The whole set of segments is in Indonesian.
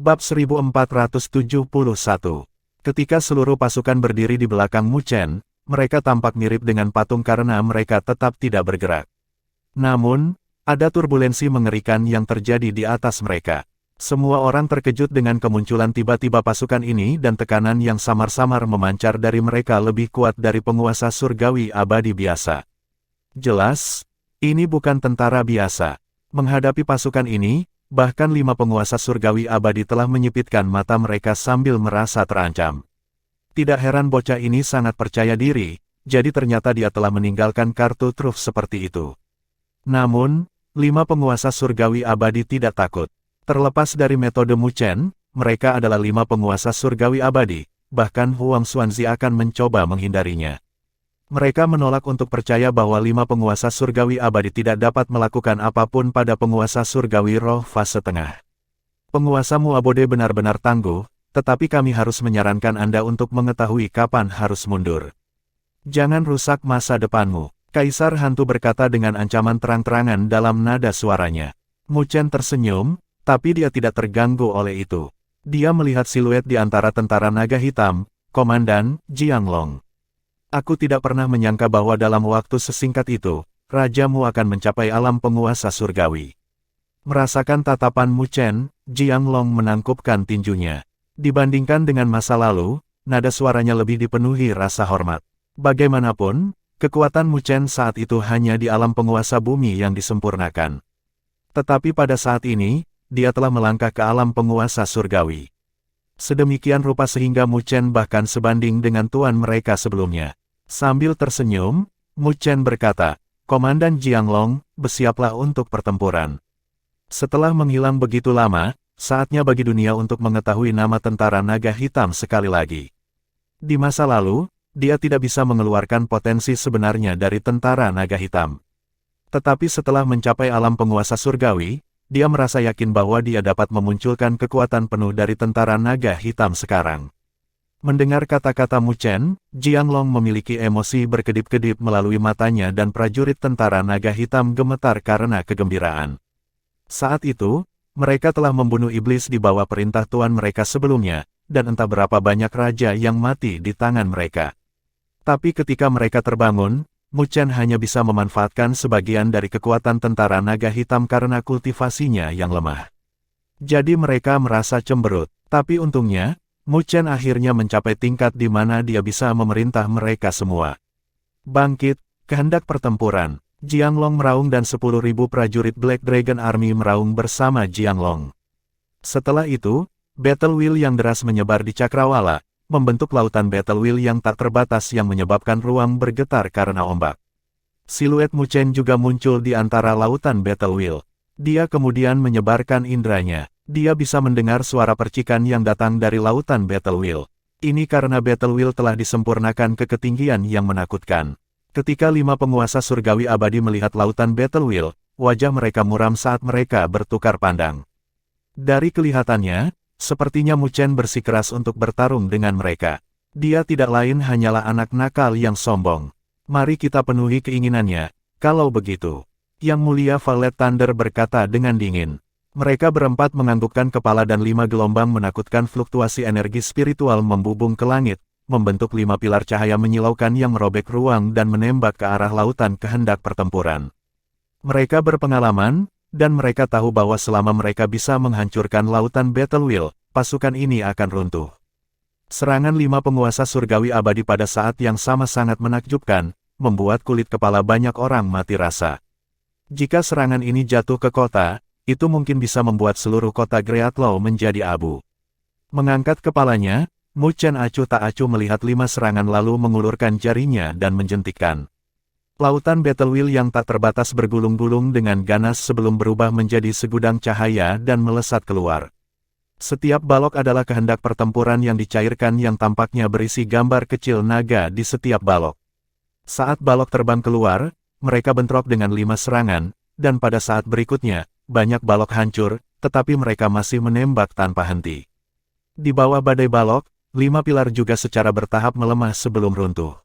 Bab 1471. Ketika seluruh pasukan berdiri di belakang Mu Chen, mereka tampak mirip dengan patung karena mereka tetap tidak bergerak. Namun, ada turbulensi mengerikan yang terjadi di atas mereka. Semua orang terkejut dengan kemunculan tiba-tiba pasukan ini dan tekanan yang samar-samar memancar dari mereka lebih kuat dari penguasa surgawi abadi biasa. Jelas, ini bukan tentara biasa. Menghadapi pasukan ini, bahkan 5 penguasa surgawi abadi telah menyipitkan mata mereka sambil merasa terancam. Tidak heran bocah ini sangat percaya diri, jadi ternyata dia telah meninggalkan kartu truf seperti itu. Namun, 5 penguasa surgawi abadi tidak takut. Terlepas dari metode Mu Chen, mereka adalah 5 penguasa surgawi abadi, bahkan Huang Xuanzi akan mencoba menghindarinya. Mereka menolak untuk percaya bahwa 5 penguasa surgawi abadi tidak dapat melakukan apapun pada penguasa surgawi roh fase tengah. Penguasa Muabode benar-benar tangguh, tetapi kami harus menyarankan Anda untuk mengetahui kapan harus mundur. Jangan rusak masa depanmu, Kaisar Hantu berkata dengan ancaman terang-terangan dalam nada suaranya. Mu Chen tersenyum, tapi dia tidak terganggu oleh itu. Dia melihat siluet di antara tentara naga hitam, Komandan Jianglong. Aku tidak pernah menyangka bahwa dalam waktu sesingkat itu, rajamu akan mencapai alam penguasa surgawi. Merasakan tatapan Mu Chen, Jianglong menangkupkan tinjunya. Dibandingkan dengan masa lalu, nada suaranya lebih dipenuhi rasa hormat. Bagaimanapun, kekuatan Mu Chen saat itu hanya di alam penguasa bumi yang disempurnakan. Tetapi pada saat ini, dia telah melangkah ke alam penguasa surgawi. Sedemikian rupa sehingga Mu Chen bahkan sebanding dengan tuan mereka sebelumnya. Sambil tersenyum, Mu Chen berkata, Komandan Jianglong, bersiaplah untuk pertempuran. Setelah menghilang begitu lama, saatnya bagi dunia untuk mengetahui nama tentara naga hitam sekali lagi. Di masa lalu, dia tidak bisa mengeluarkan potensi sebenarnya dari tentara naga hitam. Tetapi setelah mencapai alam penguasa surgawi, dia merasa yakin bahwa dia dapat memunculkan kekuatan penuh dari tentara naga hitam sekarang. Mendengar kata-kata Mu Chen, Jianglong memiliki emosi berkedip-kedip melalui matanya dan prajurit tentara naga hitam gemetar karena kegembiraan. Saat itu, mereka telah membunuh iblis di bawah perintah tuan mereka sebelumnya, dan entah berapa banyak raja yang mati di tangan mereka. Tapi ketika mereka terbangun, Mu Chen hanya bisa memanfaatkan sebagian dari kekuatan tentara naga hitam karena kultivasinya yang lemah. Jadi mereka merasa cemberut, tapi untungnya, Mu Chen akhirnya mencapai tingkat di mana dia bisa memerintah mereka semua. Bangkit, kehendak pertempuran. Jianglong meraung dan 10.000 prajurit Black Dragon Army meraung bersama Jianglong. Setelah itu, battle wheel yang deras menyebar di cakrawala, membentuk lautan battle wheel yang tak terbatas yang menyebabkan ruang bergetar karena ombak. Siluet Mu Chen juga muncul di antara lautan battle wheel. Dia kemudian menyebarkan indranya. Dia bisa mendengar suara percikan yang datang dari lautan battle wheel. Ini karena battle wheel telah disempurnakan ke ketinggian yang menakutkan. Ketika 5 penguasa surgawi abadi melihat lautan battle wheel, wajah mereka muram saat mereka bertukar pandang. Dari kelihatannya, sepertinya Mu Chen bersikeras untuk bertarung dengan mereka. Dia tidak lain hanyalah anak nakal yang sombong. Mari kita penuhi keinginannya, kalau begitu. Yang Mulia Violet Thunder berkata dengan dingin. Mereka berempat menganggukkan kepala dan 5 gelombang menakutkan fluktuasi energi spiritual membubung ke langit, membentuk 5 pilar cahaya menyilaukan yang merobek ruang dan menembak ke arah lautan kehendak pertempuran. Mereka berpengalaman, dan mereka tahu bahwa selama mereka bisa menghancurkan lautan battle wheel, pasukan ini akan runtuh. Serangan 5 penguasa surgawi abadi pada saat yang sama sangat menakjubkan, membuat kulit kepala banyak orang mati rasa. Jika serangan ini jatuh ke kota, itu mungkin bisa membuat seluruh kota Greatlaw menjadi abu. Mengangkat kepalanya, Mu Chen acuh tak acuh melihat 5 serangan lalu mengulurkan jarinya dan menjentikkan. Lautan battle wheel yang tak terbatas bergulung-gulung dengan ganas sebelum berubah menjadi segudang cahaya dan melesat keluar. Setiap balok adalah kehendak pertempuran yang dicairkan yang tampaknya berisi gambar kecil naga di setiap balok. Saat balok terbang keluar, mereka bentrok dengan 5 serangan, dan pada saat berikutnya, banyak balok hancur, tetapi mereka masih menembak tanpa henti. Di bawah badai balok, 5 pilar juga secara bertahap melemah sebelum runtuh.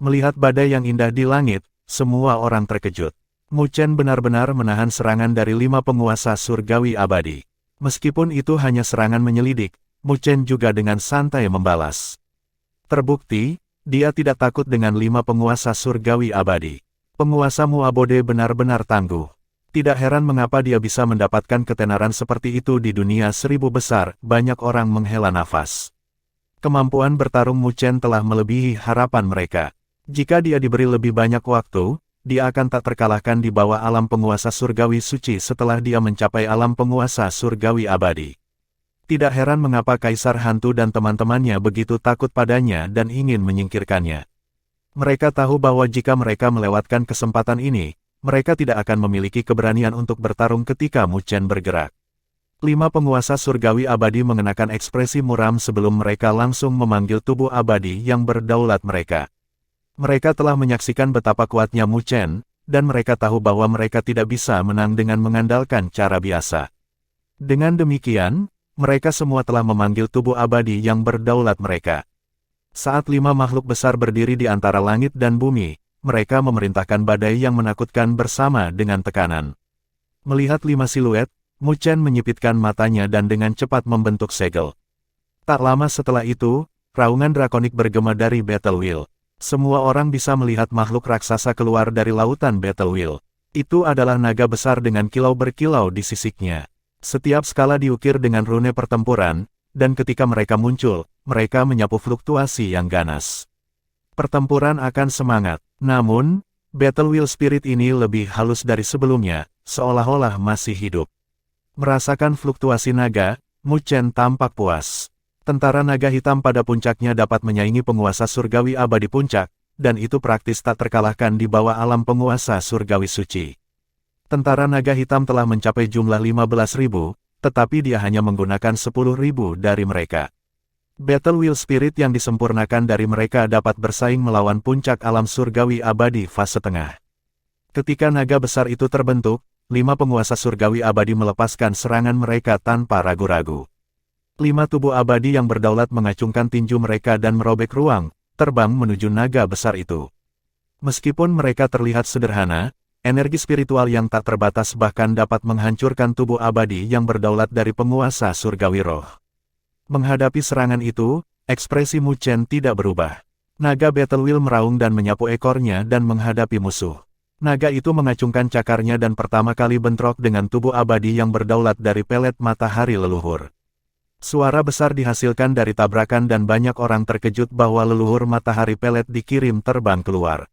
Melihat badai yang indah di langit, semua orang terkejut. Mu Chen benar-benar menahan serangan dari 5 penguasa surgawi abadi. Meskipun itu hanya serangan menyelidik, Mu Chen juga dengan santai membalas. Terbukti, dia tidak takut dengan 5 penguasa surgawi abadi. Penguasa Mu Abode benar-benar tangguh. Tidak heran mengapa dia bisa mendapatkan ketenaran seperti itu di dunia 1000 besar, banyak orang menghela nafas. Kemampuan bertarung Mu Chen telah melebihi harapan mereka. Jika dia diberi lebih banyak waktu, dia akan tak terkalahkan di bawah alam penguasa surgawi suci setelah dia mencapai alam penguasa surgawi abadi. Tidak heran mengapa Kaisar Hantu dan teman-temannya begitu takut padanya dan ingin menyingkirkannya. Mereka tahu bahwa jika mereka melewatkan kesempatan ini, mereka tidak akan memiliki keberanian untuk bertarung ketika Mu Chen bergerak. 5 penguasa surgawi abadi mengenakan ekspresi muram sebelum mereka langsung memanggil tubuh abadi yang berdaulat mereka. Mereka telah menyaksikan betapa kuatnya Mu Chen, dan mereka tahu bahwa mereka tidak bisa menang dengan mengandalkan cara biasa. Dengan demikian, mereka semua telah memanggil tubuh abadi yang berdaulat mereka. Saat 5 makhluk besar berdiri di antara langit dan bumi, mereka memerintahkan badai yang menakutkan bersama dengan tekanan. Melihat 5 siluet, Mu Chen menyipitkan matanya dan dengan cepat membentuk segel. Tak lama setelah itu, raungan drakonik bergema dari Battle Wheel. Semua orang bisa melihat makhluk raksasa keluar dari lautan Battle Wheel. Itu adalah naga besar dengan kilau berkilau di sisiknya. Setiap skala diukir dengan rune pertempuran, dan ketika mereka muncul, mereka menyapu fluktuasi yang ganas. Pertempuran akan semangat. Namun, Battle Wheel Spirit ini lebih halus dari sebelumnya, seolah-olah masih hidup. Merasakan fluktuasi naga, Mu Chen tampak puas. Tentara naga hitam pada puncaknya dapat menyaingi penguasa surgawi abadi puncak, dan itu praktis tak terkalahkan di bawah alam penguasa surgawi suci. Tentara naga hitam telah mencapai jumlah 15.000, tetapi dia hanya menggunakan 10.000 dari mereka. Battle Wheel Spirit yang disempurnakan dari mereka dapat bersaing melawan puncak alam surgawi abadi fase tengah. Ketika naga besar itu terbentuk, 5 penguasa surgawi abadi melepaskan serangan mereka tanpa ragu-ragu. 5 tubuh abadi yang berdaulat mengacungkan tinju mereka dan merobek ruang, terbang menuju naga besar itu. Meskipun mereka terlihat sederhana, energi spiritual yang tak terbatas bahkan dapat menghancurkan tubuh abadi yang berdaulat dari penguasa surgawi roh. Menghadapi serangan itu, ekspresi Mu Chen tidak berubah. Naga Battle Wheel meraung dan menyapu ekornya dan menghadapi musuh. Naga itu mengacungkan cakarnya dan pertama kali bentrok dengan tubuh abadi yang berdaulat dari pelet matahari leluhur. Suara besar dihasilkan dari tabrakan dan banyak orang terkejut bahwa leluhur matahari pelet dikirim terbang keluar.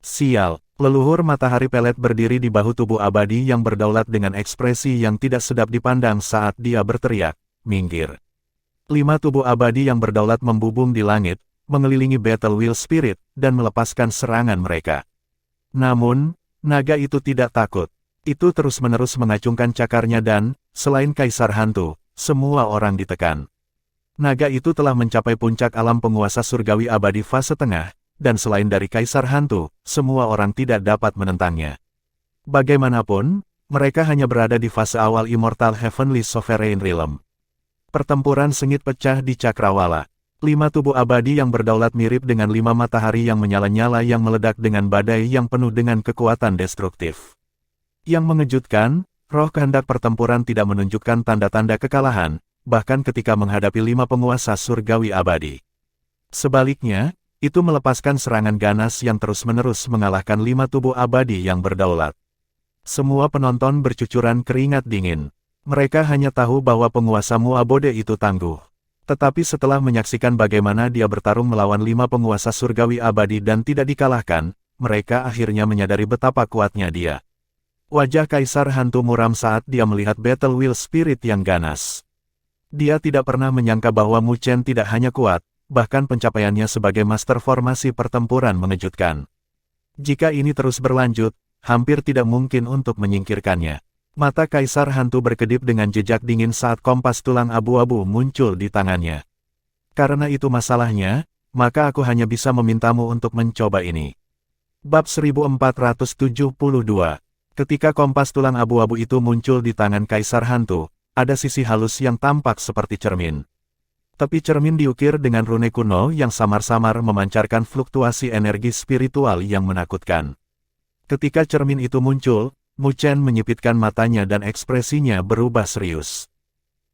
Sial, leluhur matahari pelet berdiri di bahu tubuh abadi yang berdaulat dengan ekspresi yang tidak sedap dipandang saat dia berteriak, "Minggir!" 5 tubuh abadi yang berdaulat membubung di langit, mengelilingi Battle Wheel Spirit, dan melepaskan serangan mereka. Namun, naga itu tidak takut. Itu terus-menerus mengacungkan cakarnya dan, selain Kaisar Hantu, semua orang ditekan. Naga itu telah mencapai puncak alam penguasa surgawi abadi fase tengah, dan selain dari Kaisar Hantu, semua orang tidak dapat menentangnya. Bagaimanapun, mereka hanya berada di fase awal Immortal Heavenly Sovereign Realm. Pertempuran sengit pecah di Cakrawala. 5 tubuh abadi yang berdaulat mirip dengan 5 matahari yang menyala-nyala yang meledak dengan badai yang penuh dengan kekuatan destruktif. Yang mengejutkan, roh kehendak pertempuran tidak menunjukkan tanda-tanda kekalahan, bahkan ketika menghadapi 5 penguasa surgawi abadi. Sebaliknya, itu melepaskan serangan ganas yang terus-menerus mengalahkan 5 tubuh abadi yang berdaulat. Semua penonton bercucuran keringat dingin. Mereka hanya tahu bahwa penguasa Mu Abode itu tangguh. Tetapi setelah menyaksikan bagaimana dia bertarung melawan 5 penguasa surgawi abadi dan tidak dikalahkan, mereka akhirnya menyadari betapa kuatnya dia. Wajah Kaisar Hantu muram saat dia melihat Battle Wheel Spirit yang ganas. Dia tidak pernah menyangka bahwa Mu Chen tidak hanya kuat, bahkan pencapaiannya sebagai master formasi pertempuran mengejutkan. Jika ini terus berlanjut, hampir tidak mungkin untuk menyingkirkannya. Mata Kaisar Hantu berkedip dengan jejak dingin saat kompas tulang abu-abu muncul di tangannya. Karena itu masalahnya, maka aku hanya bisa memintamu untuk mencoba ini. Bab 1472. Ketika kompas tulang abu-abu itu muncul di tangan Kaisar Hantu, ada sisi halus yang tampak seperti cermin. Tepi cermin diukir dengan rune kuno yang samar-samar memancarkan fluktuasi energi spiritual yang menakutkan. Ketika cermin itu muncul, Mu Chen menyipitkan matanya dan ekspresinya berubah serius.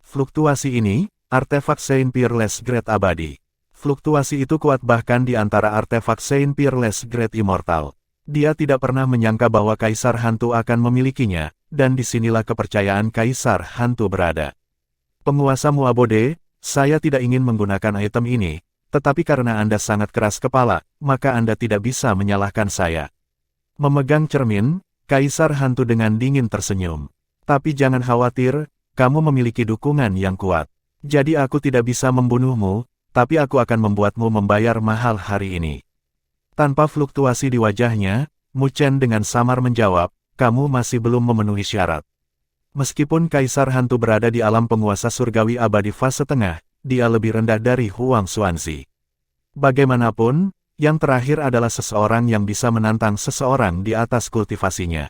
Fluktuasi ini, artefak Saint Peerless Great abadi. Fluktuasi itu kuat bahkan di antara artefak Saint Peerless Great Immortal. Dia tidak pernah menyangka bahwa Kaisar Hantu akan memilikinya, dan disinilah kepercayaan Kaisar Hantu berada. Penguasa Muabode, saya tidak ingin menggunakan item ini, tetapi karena Anda sangat keras kepala, maka Anda tidak bisa menyalahkan saya. Memegang cermin, Kaisar Hantu dengan dingin tersenyum. Tapi jangan khawatir, kamu memiliki dukungan yang kuat. Jadi aku tidak bisa membunuhmu, tapi aku akan membuatmu membayar mahal hari ini. Tanpa fluktuasi di wajahnya, Mu Chen dengan samar menjawab, kamu masih belum memenuhi syarat. Meskipun Kaisar Hantu berada di alam penguasa surgawi abadi fase tengah, dia lebih rendah dari Huang Xuanzi. Bagaimanapun, yang terakhir adalah seseorang yang bisa menantang seseorang di atas kultivasinya.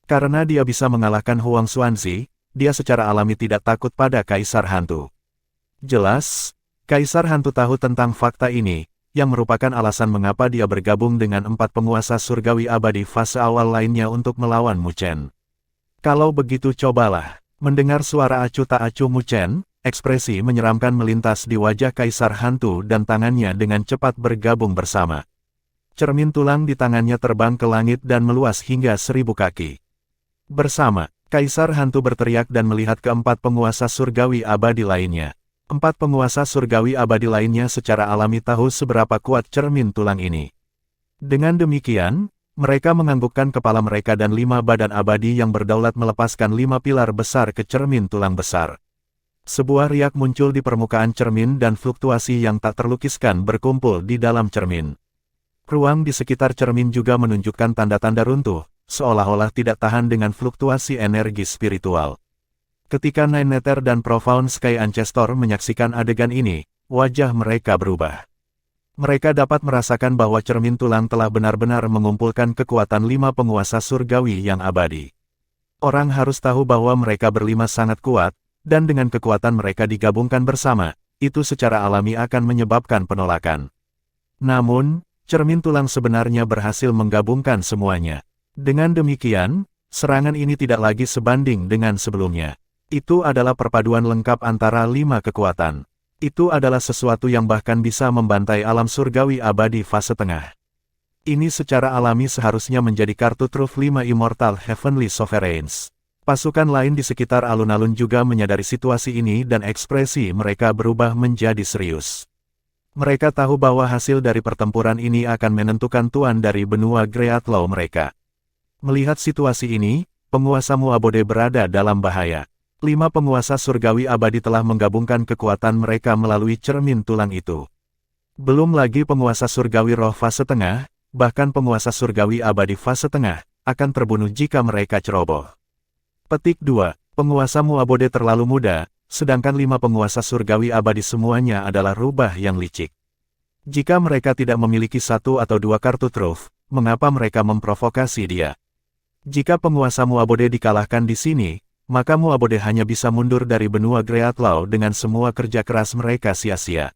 Karena dia bisa mengalahkan Huang Xuanzi, dia secara alami tidak takut pada Kaisar Hantu. Jelas, Kaisar Hantu tahu tentang fakta ini, yang merupakan alasan mengapa dia bergabung dengan 4 penguasa surgawi abadi fase awal lainnya untuk melawan Mu Chen. Kalau begitu cobalah. Mendengar suara acuh tak acuh Mu Chen, ekspresi menyeramkan melintas di wajah Kaisar Hantu dan tangannya dengan cepat bergabung bersama. Cermin tulang di tangannya terbang ke langit dan meluas hingga 1000 kaki. Bersama, Kaisar Hantu berteriak dan melihat keempat penguasa surgawi abadi lainnya. 4 penguasa surgawi abadi lainnya secara alami tahu seberapa kuat cermin tulang ini. Dengan demikian, mereka menganggukkan kepala mereka dan 5 badan abadi yang berdaulat melepaskan 5 pilar besar ke cermin tulang besar. Sebuah riak muncul di permukaan cermin dan fluktuasi yang tak terlukiskan berkumpul di dalam cermin. Ruang di sekitar cermin juga menunjukkan tanda-tanda runtuh, seolah-olah tidak tahan dengan fluktuasi energi spiritual. Ketika Nine Nether dan Profound Sky Ancestor menyaksikan adegan ini, wajah mereka berubah. Mereka dapat merasakan bahwa cermin tulang telah benar-benar mengumpulkan kekuatan 5 penguasa surgawi yang abadi. Orang harus tahu bahwa mereka berlima sangat kuat, dan dengan kekuatan mereka digabungkan bersama, itu secara alami akan menyebabkan penolakan. Namun, cermin tulang sebenarnya berhasil menggabungkan semuanya. Dengan demikian, serangan ini tidak lagi sebanding dengan sebelumnya. Itu adalah perpaduan lengkap antara 5 kekuatan. Itu adalah sesuatu yang bahkan bisa membantai alam surgawi abadi fase tengah. Ini secara alami seharusnya menjadi kartu truf 5 Immortal Heavenly Sovereigns. Pasukan lain di sekitar alun-alun juga menyadari situasi ini dan ekspresi mereka berubah menjadi serius. Mereka tahu bahwa hasil dari pertempuran ini akan menentukan tuan dari benua Great Law mereka. Melihat situasi ini, penguasa Muabode berada dalam bahaya. 5 penguasa surgawi abadi telah menggabungkan kekuatan mereka melalui cermin tulang itu. Belum lagi penguasa surgawi roh fase tengah, bahkan penguasa surgawi abadi fase tengah, akan terbunuh jika mereka ceroboh. Petik 2. Penguasa Muabode terlalu muda, sedangkan 5 penguasa surgawi abadi semuanya adalah rubah yang licik. Jika mereka tidak memiliki 1 atau 2 kartu truf, mengapa mereka memprovokasi dia? Jika penguasa Muabode dikalahkan di sini, maka Muabode hanya bisa mundur dari benua Great Law dengan semua kerja keras mereka sia-sia.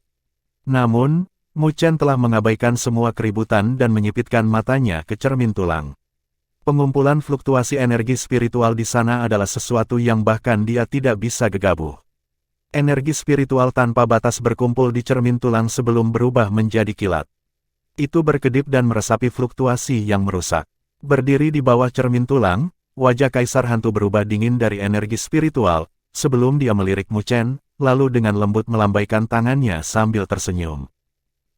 Namun, Mu Chen telah mengabaikan semua keributan dan menyipitkan matanya ke cermin tulang. Pengumpulan fluktuasi energi spiritual di sana adalah sesuatu yang bahkan dia tidak bisa gegabah. Energi spiritual tanpa batas berkumpul di cermin tulang sebelum berubah menjadi kilat. Itu berkedip dan meresapi fluktuasi yang merusak. Berdiri di bawah cermin tulang, wajah Kaisar Hantu berubah dingin dari energi spiritual, sebelum dia melirik Mu Chen, lalu dengan lembut melambaikan tangannya sambil tersenyum.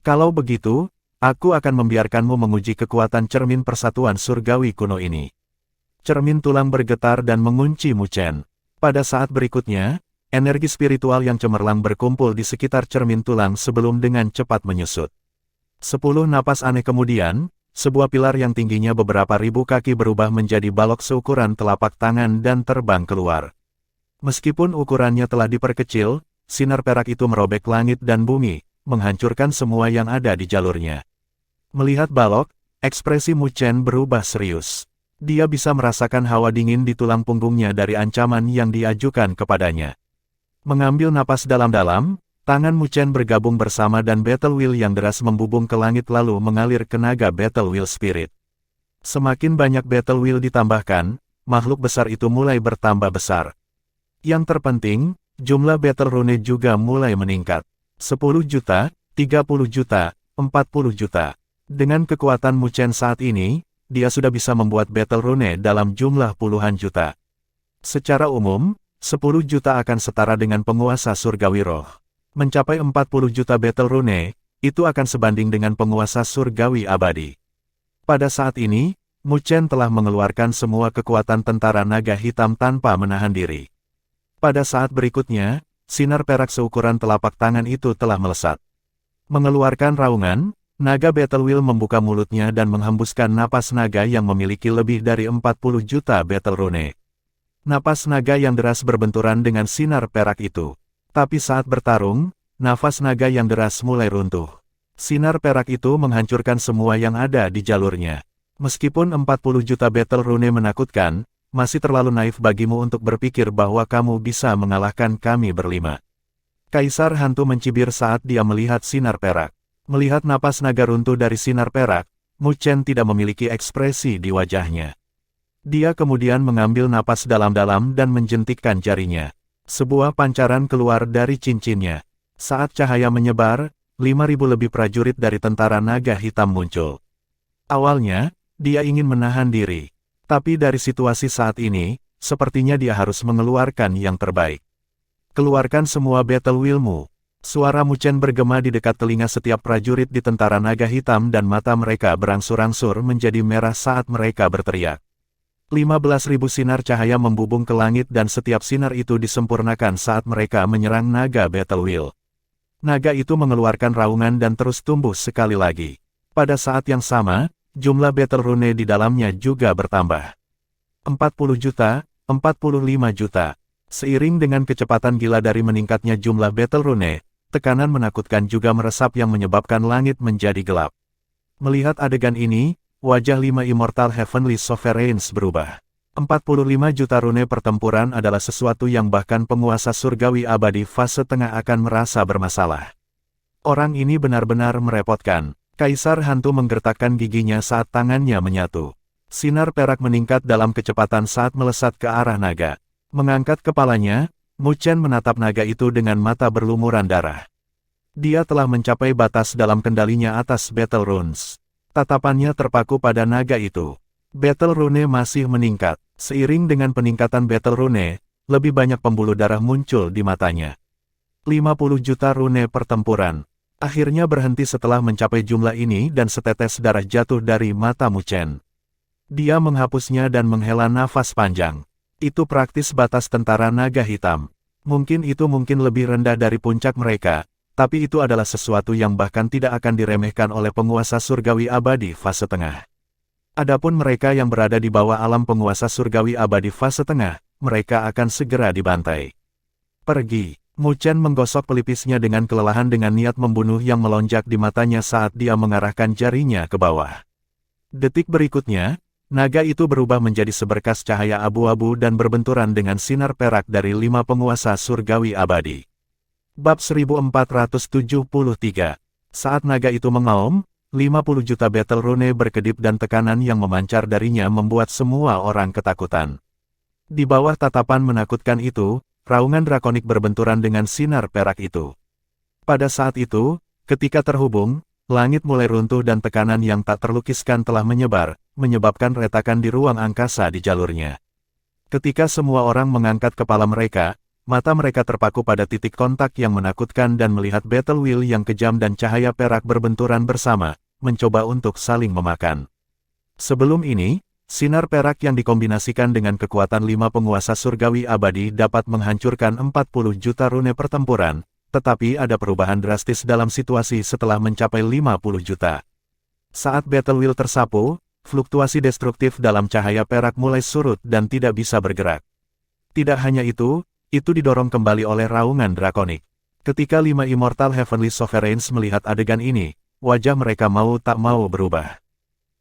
Kalau begitu, aku akan membiarkanmu menguji kekuatan cermin persatuan surgawi kuno ini. Cermin tulang bergetar dan mengunci Mu Chen. Pada saat berikutnya, energi spiritual yang cemerlang berkumpul di sekitar cermin tulang sebelum dengan cepat menyusut. 10 napas aneh kemudian, sebuah pilar yang tingginya beberapa ribu kaki berubah menjadi balok seukuran telapak tangan dan terbang keluar. Meskipun ukurannya telah diperkecil, sinar perak itu merobek langit dan bumi, menghancurkan semua yang ada di jalurnya. Melihat balok, ekspresi Mu Chen berubah serius. Dia bisa merasakan hawa dingin di tulang punggungnya dari ancaman yang diajukan kepadanya. Mengambil napas dalam-dalam, tangan Mu Chen bergabung bersama dan Battle Wheel yang deras membubung ke langit lalu mengalir ke naga Battle Wheel Spirit. Semakin banyak Battle Wheel ditambahkan, makhluk besar itu mulai bertambah besar. Yang terpenting, Jumlah battle rune juga mulai meningkat. 10 juta, 30 juta, 40 juta. Dengan kekuatan Mu Chen saat ini, dia sudah bisa membuat battle rune dalam jumlah puluhan juta. Secara umum, 10 juta akan setara dengan penguasa surgawi roh. Mencapai 40 juta battle rune, itu akan sebanding dengan penguasa surgawi abadi. Pada saat ini, Mu Chen telah mengeluarkan semua kekuatan tentara naga hitam tanpa menahan diri. Pada saat berikutnya, sinar perak seukuran telapak tangan itu telah melesat. Mengeluarkan raungan, naga Battle Wheel membuka mulutnya dan menghembuskan napas naga yang memiliki lebih dari 40 juta battle rune. Napas naga yang deras berbenturan dengan sinar perak itu. Tapi saat bertarung, nafas naga yang deras mulai runtuh. Sinar perak itu menghancurkan semua yang ada di jalurnya. Meskipun 40 juta battle rune menakutkan, masih terlalu naif bagimu untuk berpikir bahwa kamu bisa mengalahkan kami berlima. Kaisar Hantu mencibir saat dia melihat sinar perak. Melihat napas naga runtuh dari sinar perak, Mu Chen tidak memiliki ekspresi di wajahnya. Dia kemudian mengambil napas dalam-dalam dan menjentikkan jarinya. Sebuah pancaran keluar dari cincinnya. Saat cahaya menyebar, 5.000 lebih prajurit dari tentara naga hitam muncul. Awalnya, dia ingin menahan diri. Tapi dari situasi saat ini, sepertinya dia harus mengeluarkan yang terbaik. Keluarkan semua battle wheel-mu. Suara Mu Chen bergema di dekat telinga setiap prajurit di tentara naga hitam dan mata mereka berangsur-angsur menjadi merah saat mereka berteriak. 15.000 sinar cahaya membubung ke langit dan setiap sinar itu disempurnakan saat mereka menyerang naga battle wheel. Naga itu mengeluarkan raungan dan terus tumbuh sekali lagi. Pada saat yang sama, jumlah battle rune di dalamnya juga bertambah. 40 juta, 45 juta. Seiring dengan kecepatan gila dari meningkatnya jumlah battle rune, tekanan menakutkan juga meresap yang menyebabkan langit menjadi gelap. Melihat adegan ini, wajah 5 Immortal Heavenly Sovereigns berubah. 45 juta rune pertempuran adalah sesuatu yang bahkan penguasa surgawi abadi fase tengah akan merasa bermasalah. Orang ini benar-benar merepotkan. Kaisar Hantu menggertakkan giginya saat tangannya menyatu. Sinar perak meningkat dalam kecepatan saat melesat ke arah naga. Mengangkat kepalanya, Mu Chen menatap naga itu dengan mata berlumuran darah. Dia telah mencapai batas dalam kendalinya atas battle runes. Tatapannya terpaku pada naga itu. Battle rune masih meningkat. Seiring dengan peningkatan battle rune, lebih banyak pembuluh darah muncul di matanya. 50 juta rune pertempuran. Akhirnya berhenti setelah mencapai jumlah ini dan setetes darah jatuh dari mata Mu Chen. Dia menghapusnya dan menghela nafas panjang. Itu praktis batas tentara naga hitam. Mungkin itu lebih rendah dari puncak mereka, tapi itu adalah sesuatu yang bahkan tidak akan diremehkan oleh penguasa surgawi abadi fase tengah. Adapun mereka yang berada di bawah alam penguasa surgawi abadi fase tengah, mereka akan segera dibantai. Pergi. Mu Chen menggosok pelipisnya dengan kelelahan dengan niat membunuh yang melonjak di matanya saat dia mengarahkan jarinya ke bawah. Detik berikutnya, naga itu berubah menjadi seberkas cahaya abu-abu dan berbenturan dengan sinar perak dari 5 penguasa surgawi abadi. Bab 1473. Saat naga itu mengaum, 50 juta battle rune berkedip dan tekanan yang memancar darinya membuat semua orang ketakutan. Di bawah tatapan menakutkan itu, raungan drakonik berbenturan dengan sinar perak itu. Pada saat itu, ketika terhubung, langit mulai runtuh dan tekanan yang tak terlukiskan telah menyebar, menyebabkan retakan di ruang angkasa di jalurnya. Ketika semua orang mengangkat kepala mereka, mata mereka terpaku pada titik kontak yang menakutkan dan melihat battle wheel yang kejam dan cahaya perak berbenturan bersama, mencoba untuk saling memakan. Sebelum ini, sinar perak yang dikombinasikan dengan kekuatan 5 penguasa surgawi abadi dapat menghancurkan 40 juta rune pertempuran, tetapi ada perubahan drastis dalam situasi setelah mencapai 50 juta. Saat battle wheel tersapu, fluktuasi destruktif dalam cahaya perak mulai surut dan tidak bisa bergerak. Tidak hanya itu didorong kembali oleh raungan drakonik. Ketika 5 Immortal Heavenly Sovereigns melihat adegan ini, wajah mereka mau tak mau berubah.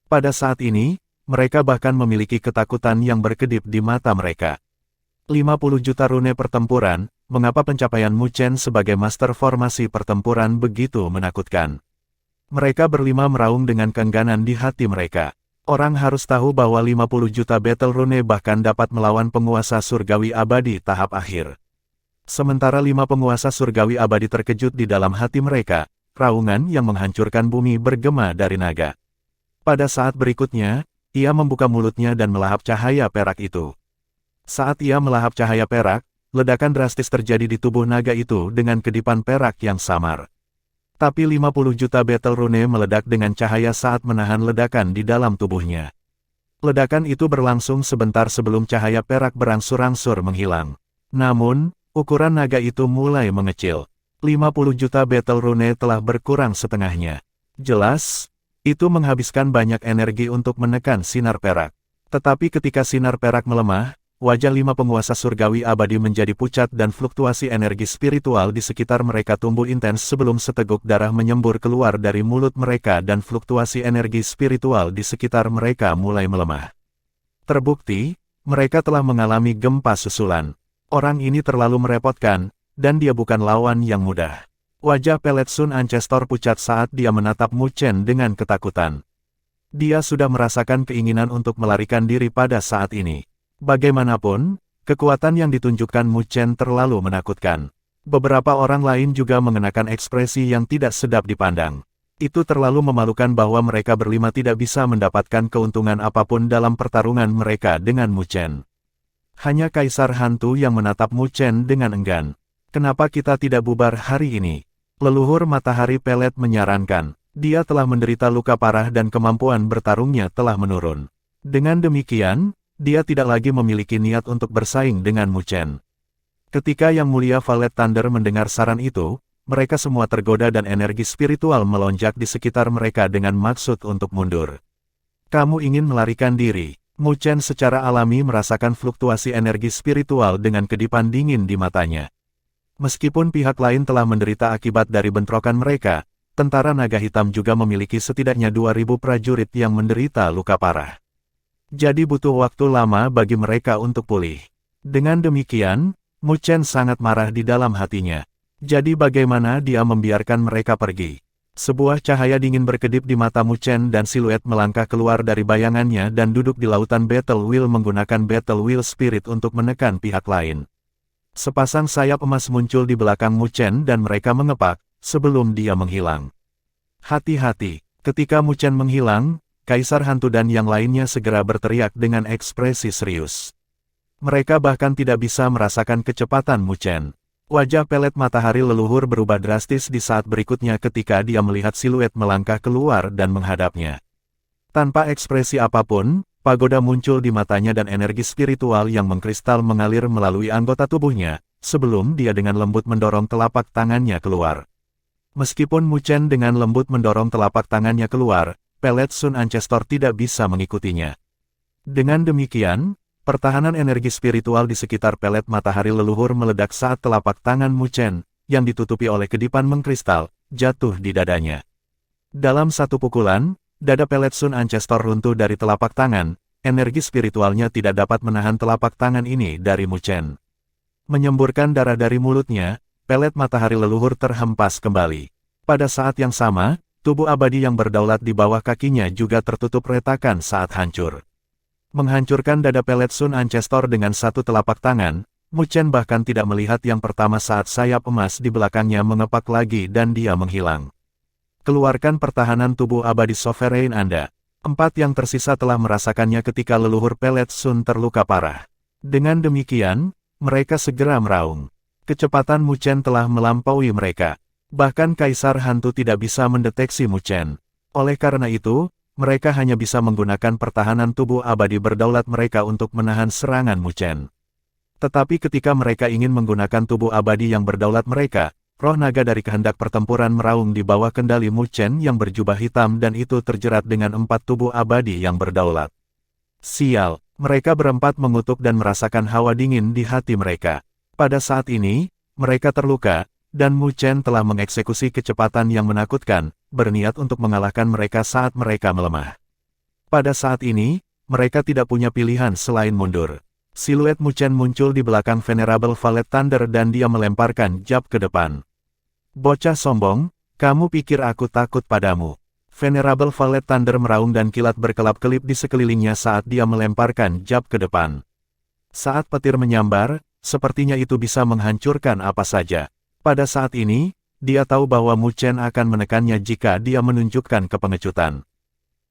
Pada saat ini, mereka bahkan memiliki ketakutan yang berkedip di mata mereka. 50 juta rune pertempuran, mengapa pencapaian Mu Chen sebagai master formasi pertempuran begitu menakutkan? Mereka berlima meraung dengan keengganan di hati mereka. Orang harus tahu bahwa 50 juta battle rune bahkan dapat melawan penguasa surgawi abadi tahap akhir. Sementara 5 penguasa surgawi abadi terkejut di dalam hati mereka, raungan yang menghancurkan bumi bergema dari naga. Pada saat berikutnya, ia membuka mulutnya dan melahap cahaya perak itu. Saat ia melahap cahaya perak, ledakan drastis terjadi di tubuh naga itu dengan kedipan perak yang samar. Tapi 50 juta battle rune meledak dengan cahaya saat menahan ledakan di dalam tubuhnya. Ledakan itu berlangsung sebentar sebelum cahaya perak berangsur-angsur menghilang. Namun, ukuran naga itu mulai mengecil. 50 juta battle rune telah berkurang setengahnya. Jelas, itu menghabiskan banyak energi untuk menekan sinar perak. Tetapi ketika sinar perak melemah, wajah 5 penguasa surgawi abadi menjadi pucat dan fluktuasi energi spiritual di sekitar mereka tumbuh intens sebelum seteguk darah menyembur keluar dari mulut mereka dan fluktuasi energi spiritual di sekitar mereka mulai melemah. Terbukti, mereka telah mengalami gempa susulan. Orang ini terlalu merepotkan, dan dia bukan lawan yang mudah. Wajah Pelet Sun Ancestor pucat saat dia menatap Mu Chen dengan ketakutan. Dia sudah merasakan keinginan untuk melarikan diri pada saat ini. Bagaimanapun, kekuatan yang ditunjukkan Mu Chen terlalu menakutkan. Beberapa orang lain juga mengenakan ekspresi yang tidak sedap dipandang. Itu terlalu memalukan bahwa mereka berlima tidak bisa mendapatkan keuntungan apapun dalam pertarungan mereka dengan Mu Chen. Hanya Kaisar Hantu yang menatap Mu Chen dengan enggan. Kenapa kita tidak bubar hari ini? Leluhur Matahari Pelet menyarankan. Dia telah menderita luka parah dan kemampuan bertarungnya telah menurun. Dengan demikian, dia tidak lagi memiliki niat untuk bersaing dengan Mu Chen. Ketika Yang Mulia Valet Thunder mendengar saran itu, mereka semua tergoda dan energi spiritual melonjak di sekitar mereka dengan maksud untuk mundur. Kamu ingin melarikan diri? Mu Chen secara alami merasakan fluktuasi energi spiritual dengan kedipan dingin di matanya. Meskipun pihak lain telah menderita akibat dari bentrokan mereka, tentara naga hitam juga memiliki setidaknya 2.000 prajurit yang menderita luka parah. Jadi butuh waktu lama bagi mereka untuk pulih. Dengan demikian, Mu Chen sangat marah di dalam hatinya. Jadi bagaimana dia membiarkan mereka pergi? Sebuah cahaya dingin berkedip di mata Mu Chen dan siluet melangkah keluar dari bayangannya dan duduk di lautan Battle Wheel menggunakan Battle Wheel Spirit untuk menekan pihak lain. Sepasang sayap emas muncul di belakang Mu Chen dan mereka mengepak, sebelum dia menghilang. Hati-hati, ketika Mu Chen menghilang, Kaisar Hantu dan yang lainnya segera berteriak dengan ekspresi serius. Mereka bahkan tidak bisa merasakan kecepatan Mu Chen. Wajah Pelet Matahari Leluhur berubah drastis di saat berikutnya ketika dia melihat siluet melangkah keluar dan menghadapnya. Tanpa ekspresi apapun, pagoda muncul di matanya dan energi spiritual yang mengkristal mengalir melalui anggota tubuhnya, sebelum dia dengan lembut mendorong telapak tangannya keluar. Meskipun Mu Chen dengan lembut mendorong telapak tangannya keluar, Pelet Sun Ancestor tidak bisa mengikutinya. Dengan demikian, pertahanan energi spiritual di sekitar Pelet Matahari Leluhur meledak saat telapak tangan Mu Chen, yang ditutupi oleh kedipan mengkristal, jatuh di dadanya. Dalam satu pukulan, dada Pelet Sun Ancestor runtuh dari telapak tangan, energi spiritualnya tidak dapat menahan telapak tangan ini dari Mu Chen. Menyemburkan darah dari mulutnya, Pelet Matahari Leluhur terhempas kembali. Pada saat yang sama, tubuh abadi yang berdaulat di bawah kakinya juga tertutup retakan saat hancur. Menghancurkan dada Pelet Sun Ancestor dengan satu telapak tangan, Mu Chen bahkan tidak melihat yang pertama saat sayap emas di belakangnya mengepak lagi dan dia menghilang. Keluarkan pertahanan tubuh abadi Sovereign Anda. 4 yang tersisa telah merasakannya ketika leluhur Pelet Sun terluka parah. Dengan demikian, mereka segera meraung. Kecepatan Mu Chen telah melampaui mereka. Bahkan Kaisar Hantu tidak bisa mendeteksi Mu Chen. Oleh karena itu, mereka hanya bisa menggunakan pertahanan tubuh abadi berdaulat mereka untuk menahan serangan Mu Chen. Tetapi ketika mereka ingin menggunakan tubuh abadi yang berdaulat mereka, roh naga dari kehendak pertempuran meraung di bawah kendali Mu Chen yang berjubah hitam dan itu terjerat dengan 4 tubuh abadi yang berdaulat. Sial, mereka berempat mengutuk dan merasakan hawa dingin di hati mereka. Pada saat ini, mereka terluka, dan Mu Chen telah mengeksekusi kecepatan yang menakutkan, berniat untuk mengalahkan mereka saat mereka melemah. Pada saat ini, mereka tidak punya pilihan selain mundur. Siluet Mu Chen muncul di belakang Venerable Valet Thunder dan dia melemparkan jab ke depan. Bocah sombong, kamu pikir aku takut padamu? Venerable Valet Thunder meraung dan kilat berkelap-kelip di sekelilingnya saat dia melemparkan jab ke depan. Saat petir menyambar, sepertinya itu bisa menghancurkan apa saja. Pada saat ini, dia tahu bahwa Mu Chen akan menekannya jika dia menunjukkan kepengecutan.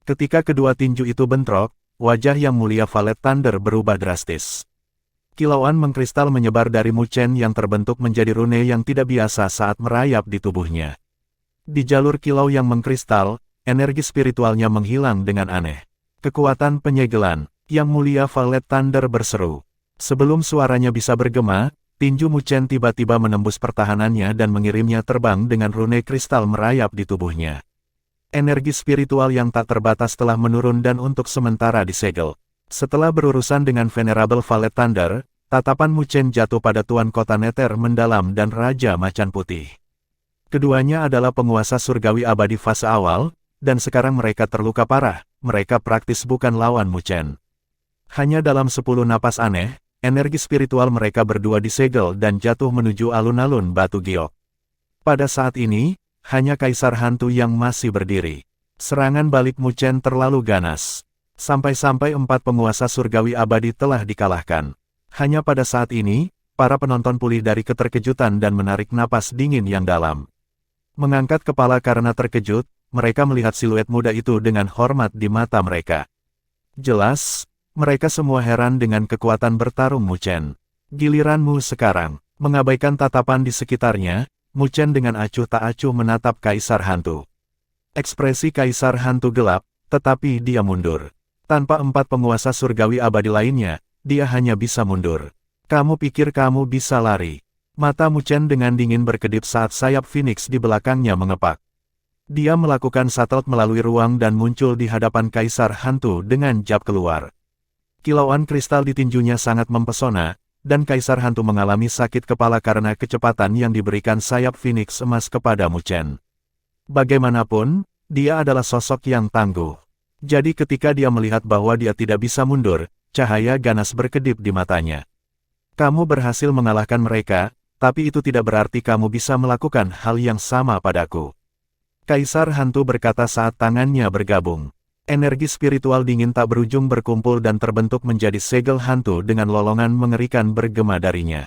Ketika kedua tinju itu bentrok, wajah yang mulia Valet Thunder berubah drastis. Kilauan mengkristal menyebar dari Mu Chen yang terbentuk menjadi rune yang tidak biasa saat merayap di tubuhnya. Di jalur kilau yang mengkristal, energi spiritualnya menghilang dengan aneh. Kekuatan penyegelan, yang mulia Valet Thunder berseru. Sebelum suaranya bisa bergema, tinju Mu Chen tiba-tiba menembus pertahanannya dan mengirimnya terbang dengan rune kristal merayap di tubuhnya. Energi spiritual yang tak terbatas telah menurun dan untuk sementara disegel. Setelah berurusan dengan Venerable Valet Thunder, tatapan Mu Chen jatuh pada Tuan Kota Nether Mendalam dan Raja Macan Putih. Keduanya adalah penguasa surgawi abadi fase awal, dan sekarang mereka terluka parah, mereka praktis bukan lawan Mu Chen. Hanya dalam 10 napas aneh, energi spiritual mereka berdua disegel dan jatuh menuju alun-alun batu giok. Pada saat ini, hanya Kaisar Hantu yang masih berdiri. Serangan balik Mu Chen terlalu ganas. Sampai-sampai 4 penguasa surgawi abadi telah dikalahkan. Hanya pada saat ini, para penonton pulih dari keterkejutan dan menarik napas dingin yang dalam. Mengangkat kepala karena terkejut, mereka melihat siluet muda itu dengan hormat di mata mereka. Jelas, mereka semua heran dengan kekuatan bertarung Mu Chen. Giliranmu sekarang. Mengabaikan tatapan di sekitarnya, Mu Chen dengan acuh tak acuh menatap Kaisar Hantu. Ekspresi Kaisar Hantu gelap, tetapi dia mundur. Tanpa 4 penguasa surgawi abadi lainnya, dia hanya bisa mundur. Kamu pikir kamu bisa lari? Mata Mu Chen dengan dingin berkedip saat sayap Phoenix di belakangnya mengepak. Dia melakukan salto melalui ruang dan muncul di hadapan Kaisar Hantu dengan jab keluar. Kilauan kristal di tinjunya sangat mempesona, dan Kaisar Hantu mengalami sakit kepala karena kecepatan yang diberikan sayap Phoenix emas kepada Mu Chen. Bagaimanapun, dia adalah sosok yang tangguh. Jadi ketika dia melihat bahwa dia tidak bisa mundur, cahaya ganas berkedip di matanya. Kamu berhasil mengalahkan mereka, tapi itu tidak berarti kamu bisa melakukan hal yang sama padaku. Kaisar Hantu berkata saat tangannya bergabung. Energi spiritual dingin tak berujung berkumpul dan terbentuk menjadi segel hantu dengan lolongan mengerikan bergema darinya.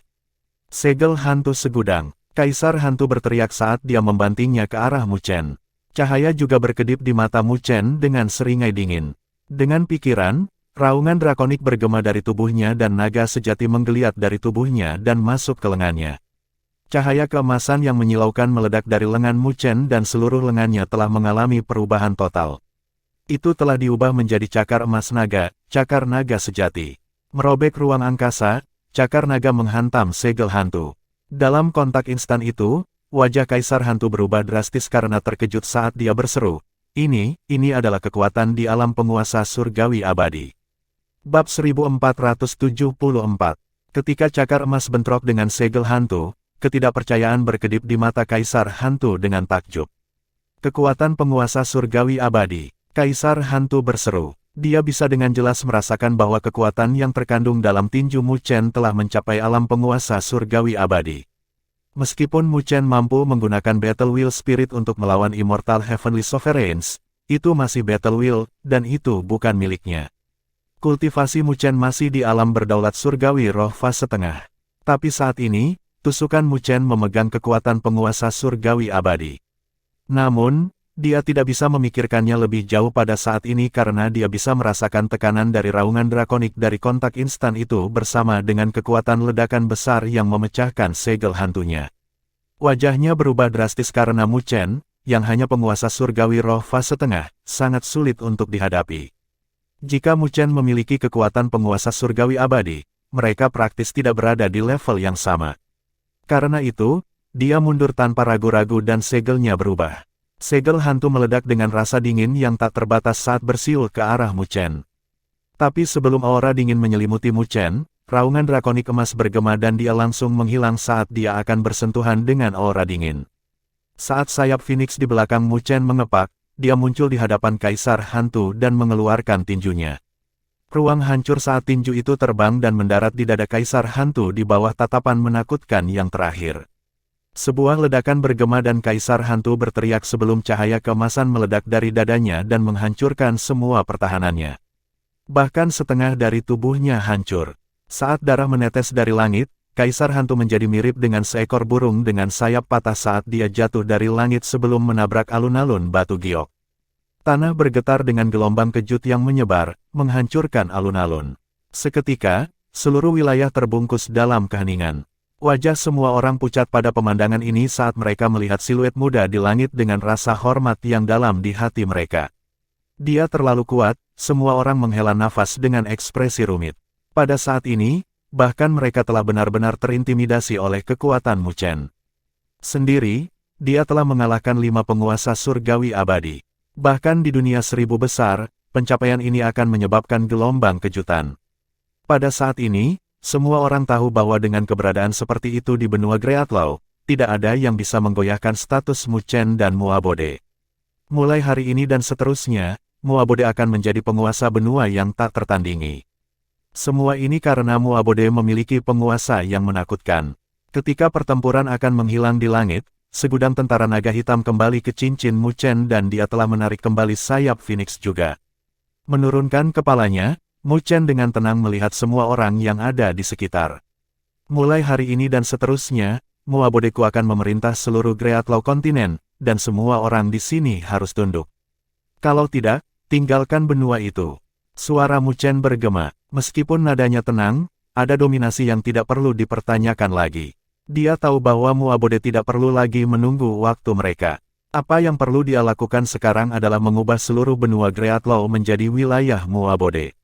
Segel hantu segudang. Kaisar Hantu berteriak saat dia membantingnya ke arah Mu Chen. Cahaya juga berkedip di mata Mu Chen dengan seringai dingin. Dengan pikiran, raungan drakonik bergema dari tubuhnya dan naga sejati menggeliat dari tubuhnya dan masuk ke lengannya. Cahaya keemasan yang menyilaukan meledak dari lengan Mu Chen dan seluruh lengannya telah mengalami perubahan total. Itu telah diubah menjadi cakar emas naga, cakar naga sejati. Merobek ruang angkasa, cakar naga menghantam segel hantu. Dalam kontak instan itu, wajah Kaisar Hantu berubah drastis karena terkejut saat dia berseru, ini adalah kekuatan di alam penguasa surgawi abadi. Bab 1474. Ketika cakar emas bentrok dengan segel hantu, ketidakpercayaan berkedip di mata Kaisar Hantu dengan takjub. Kekuatan penguasa surgawi abadi. Kaisar Hantu berseru. Dia bisa dengan jelas merasakan bahwa kekuatan yang terkandung dalam tinju Mu Chen telah mencapai alam penguasa surgawi abadi. Meskipun Mu Chen mampu menggunakan Battle Wheel Spirit untuk melawan Immortal Heavenly Sovereigns, itu masih Battle Wheel, dan itu bukan miliknya. Kultivasi Mu Chen masih di alam berdaulat surgawi roh fase tengah. Tapi saat ini, tusukan Mu Chen memegang kekuatan penguasa surgawi abadi. Namun, dia tidak bisa memikirkannya lebih jauh pada saat ini karena dia bisa merasakan tekanan dari raungan drakonik dari kontak instan itu bersama dengan kekuatan ledakan besar yang memecahkan segel hantunya. Wajahnya berubah drastis karena Mu Chen, yang hanya penguasa surgawi roh fase tengah, sangat sulit untuk dihadapi. Jika Mu Chen memiliki kekuatan penguasa surgawi abadi, mereka praktis tidak berada di level yang sama. Karena itu, dia mundur tanpa ragu-ragu dan segelnya berubah. Segel hantu meledak dengan rasa dingin yang tak terbatas saat bersiul ke arah Mu Chen. Tapi sebelum aura dingin menyelimuti Mu Chen, raungan drakonik emas bergema dan dia langsung menghilang saat dia akan bersentuhan dengan aura dingin. Saat sayap Phoenix di belakang Mu Chen mengepak, dia muncul di hadapan Kaisar Hantu dan mengeluarkan tinjunya. Ruang hancur saat tinju itu terbang dan mendarat di dada Kaisar Hantu di bawah tatapan menakutkan yang terakhir. Sebuah ledakan bergema dan Kaisar Hantu berteriak sebelum cahaya keemasan meledak dari dadanya dan menghancurkan semua pertahanannya. Bahkan setengah dari tubuhnya hancur. Saat darah menetes dari langit, Kaisar Hantu menjadi mirip dengan seekor burung dengan sayap patah saat dia jatuh dari langit sebelum menabrak alun-alun batu giok. Tanah bergetar dengan gelombang kejut yang menyebar, menghancurkan alun-alun. Seketika, seluruh wilayah terbungkus dalam keheningan. Wajah semua orang pucat pada pemandangan ini saat mereka melihat siluet muda di langit dengan rasa hormat yang dalam di hati mereka. Dia terlalu kuat, semua orang menghela nafas dengan ekspresi rumit. Pada saat ini, bahkan mereka telah benar-benar terintimidasi oleh kekuatan Mu Chen. Sendiri, dia telah mengalahkan 5 penguasa surgawi abadi. Bahkan di dunia 1000 besar, pencapaian ini akan menyebabkan gelombang kejutan. Pada saat ini, semua orang tahu bahwa dengan keberadaan seperti itu di benua Greatlaw, tidak ada yang bisa menggoyahkan status Mu Chen dan Mu Abode. Mulai hari ini dan seterusnya, Mu Abode akan menjadi penguasa benua yang tak tertandingi. Semua ini karena Mu Abode memiliki penguasa yang menakutkan. Ketika pertempuran akan menghilang di langit, segudang tentara naga hitam kembali ke cincin Mu Chen dan dia telah menarik kembali sayap Phoenix juga. Menurunkan kepalanya, Mu Chen dengan tenang melihat semua orang yang ada di sekitar. Mulai hari ini dan seterusnya, Mu Abodeku akan memerintah seluruh Greatlaw kontinen, dan semua orang di sini harus tunduk. Kalau tidak, tinggalkan benua itu. Suara Mu Chen bergema. Meskipun nadanya tenang, ada dominasi yang tidak perlu dipertanyakan lagi. Dia tahu bahwa Mu Abode tidak perlu lagi menunggu waktu mereka. Apa yang perlu dia lakukan sekarang adalah mengubah seluruh benua Greatlaw menjadi wilayah Mu Abode.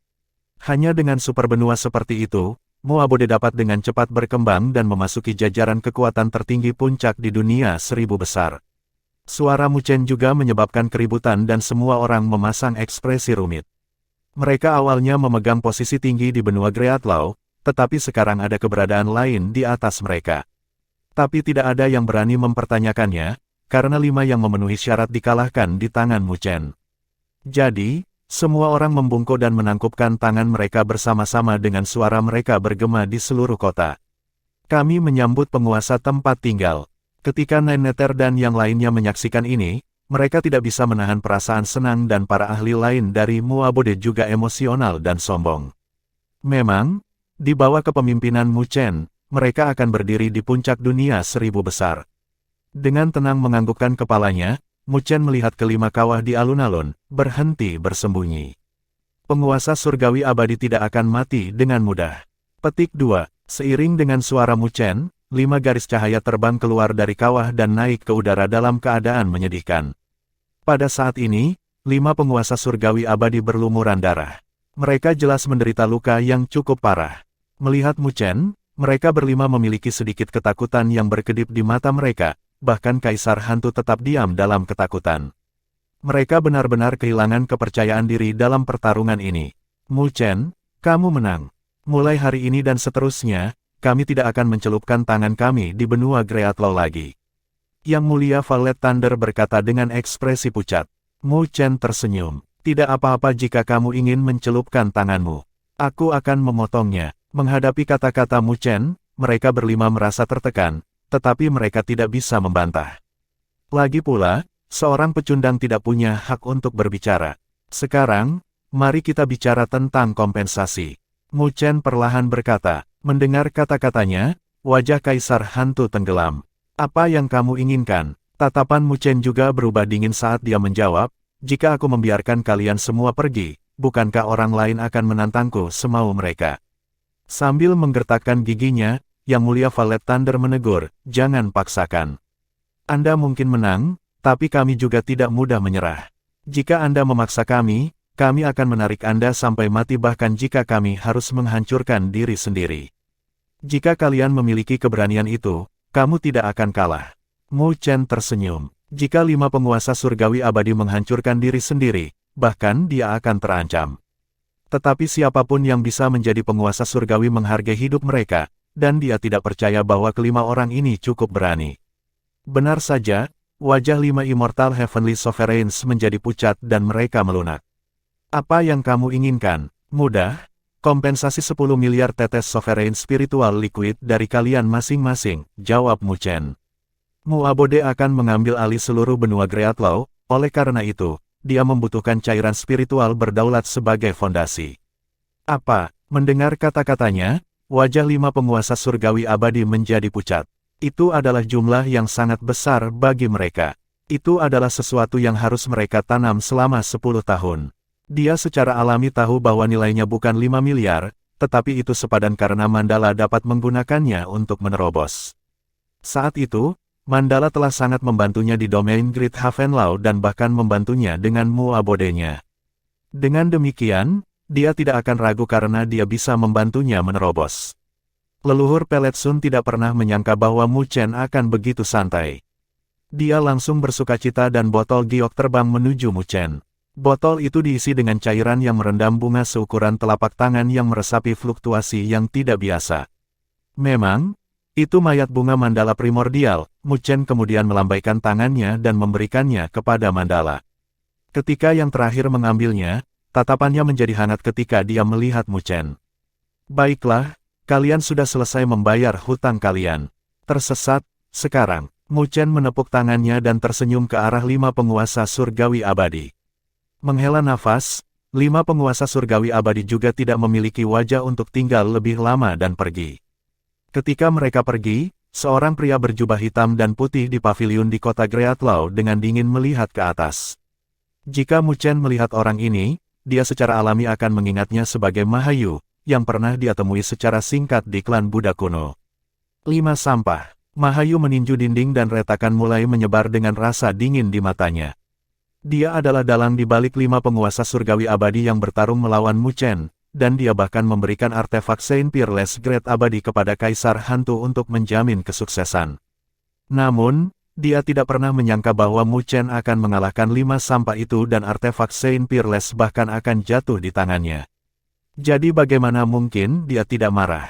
Hanya dengan super benua seperti itu, Mu Abode dapat dengan cepat berkembang dan memasuki jajaran kekuatan tertinggi puncak di dunia 1000 besar. Suara Mu Chen juga menyebabkan keributan dan semua orang memasang ekspresi rumit. Mereka awalnya memegang posisi tinggi di benua Greatlaw, tetapi sekarang ada keberadaan lain di atas mereka. Tapi tidak ada yang berani mempertanyakannya, karena 5 yang memenuhi syarat dikalahkan di tangan Mu Chen. Jadi, semua orang membungkuk dan menangkupkan tangan mereka bersama-sama dengan suara mereka bergema di seluruh kota. Kami menyambut penguasa tempat tinggal. Ketika Neneter dan yang lainnya menyaksikan ini, mereka tidak bisa menahan perasaan senang dan para ahli lain dari Mu Abode juga emosional dan sombong. Memang, di bawah kepemimpinan Mu Chen, mereka akan berdiri di puncak dunia 1000 besar. Dengan tenang menganggukkan kepalanya, Mu Chen melihat kelima kawah di alun-alun, berhenti bersembunyi. Penguasa surgawi abadi tidak akan mati dengan mudah. Petik 2. Seiring dengan suara Mu Chen, 5 garis cahaya terbang keluar dari kawah dan naik ke udara dalam keadaan menyedihkan. Pada saat ini, 5 penguasa surgawi abadi berlumuran darah. Mereka jelas menderita luka yang cukup parah. Melihat Mu Chen, mereka berlima memiliki sedikit ketakutan yang berkedip di mata mereka, bahkan Kaisar Hantu tetap diam dalam ketakutan. Mereka benar-benar kehilangan kepercayaan diri dalam pertarungan ini. Mu Chen, kamu menang. Mulai hari ini dan seterusnya, kami tidak akan mencelupkan tangan kami di benua Greatlaw lagi. Yang Mulia Violet Thunder berkata dengan ekspresi pucat. Mu Chen tersenyum. Tidak apa-apa jika kamu ingin mencelupkan tanganmu. Aku akan memotongnya. Menghadapi kata-kata Mu Chen, mereka berlima merasa tertekan, tetapi mereka tidak bisa membantah. Lagi pula, seorang pecundang tidak punya hak untuk berbicara. Sekarang, mari kita bicara tentang kompensasi. Mu Chen perlahan berkata. Mendengar kata-katanya, wajah Kaisar Hantu tenggelam. Apa yang kamu inginkan? Tatapan Mu Chen juga berubah dingin saat dia menjawab, jika aku membiarkan kalian semua pergi, bukankah orang lain akan menantangku semau mereka? Sambil menggertakkan giginya, Yang Mulia Violet Thunder menegur, jangan paksakan. Anda mungkin menang, tapi kami juga tidak mudah menyerah. Jika Anda memaksa kami akan menarik Anda sampai mati bahkan jika kami harus menghancurkan diri sendiri. Jika kalian memiliki keberanian itu, kamu tidak akan kalah. Mu Chen tersenyum. Jika 5 penguasa surgawi abadi menghancurkan diri sendiri, bahkan dia akan terancam. Tetapi siapapun yang bisa menjadi penguasa surgawi menghargai hidup mereka, dan dia tidak percaya bahwa kelima orang ini cukup berani. Benar saja, wajah 5 Immortal Heavenly Sovereigns menjadi pucat dan mereka melunak. Apa yang kamu inginkan? Mudah. Kompensasi 10 miliar tetes Sovereign Spiritual Liquid dari kalian masing-masing, jawab Mu Chen. Mu Abode akan mengambil alih seluruh benua Greatlaw, oleh karena itu, dia membutuhkan cairan spiritual berdaulat sebagai fondasi. Apa? Mendengar kata-katanya, wajah 5 penguasa surgawi abadi menjadi pucat. Itu adalah jumlah yang sangat besar bagi mereka. Itu adalah sesuatu yang harus mereka tanam selama 10 tahun. Dia secara alami tahu bahwa nilainya bukan 5 miliar, tetapi itu sepadan karena Mandala dapat menggunakannya untuk menerobos. Saat itu, Mandala telah sangat membantunya di domain Great Havenlaw dan bahkan membantunya dengan Muabode-nya. Dengan demikian, dia tidak akan ragu karena dia bisa membantunya menerobos. Leluhur Peletsun tidak pernah menyangka bahwa Mu Chen akan begitu santai. Dia langsung bersukacita dan botol giok terbang menuju Mu Chen. Botol itu diisi dengan cairan yang merendam bunga seukuran telapak tangan yang meresapi fluktuasi yang tidak biasa. Memang, itu mayat bunga Mandala primordial. Mu Chen kemudian melambaikan tangannya dan memberikannya kepada Mandala. Ketika yang terakhir mengambilnya, tatapannya menjadi hangat ketika dia melihat Mu Chen. Baiklah, kalian sudah selesai membayar hutang kalian. Tersesat, sekarang. Mu Chen menepuk tangannya dan tersenyum ke arah 5 penguasa surgawi abadi. Menghela nafas, 5 penguasa surgawi abadi juga tidak memiliki wajah untuk tinggal lebih lama dan pergi. Ketika mereka pergi, seorang pria berjubah hitam dan putih di paviliun di kota Greatlaw dengan dingin melihat ke atas. Jika Mu Chen melihat orang ini, dia secara alami akan mengingatnya sebagai Mahayu, yang pernah dia temui secara singkat di klan Buddha kuno. 5 sampah. Mahayu meninju dinding dan retakan mulai menyebar dengan rasa dingin di matanya. Dia adalah dalang di balik 5 penguasa surgawi abadi yang bertarung melawan Mu Chen, dan dia bahkan memberikan artefak Saint Peerless Great abadi kepada Kaisar Hantu untuk menjamin kesuksesan. Namun, dia tidak pernah menyangka bahwa Mu Chen akan mengalahkan 5 sampah itu dan artefak Saint Peerless bahkan akan jatuh di tangannya. Jadi bagaimana mungkin dia tidak marah?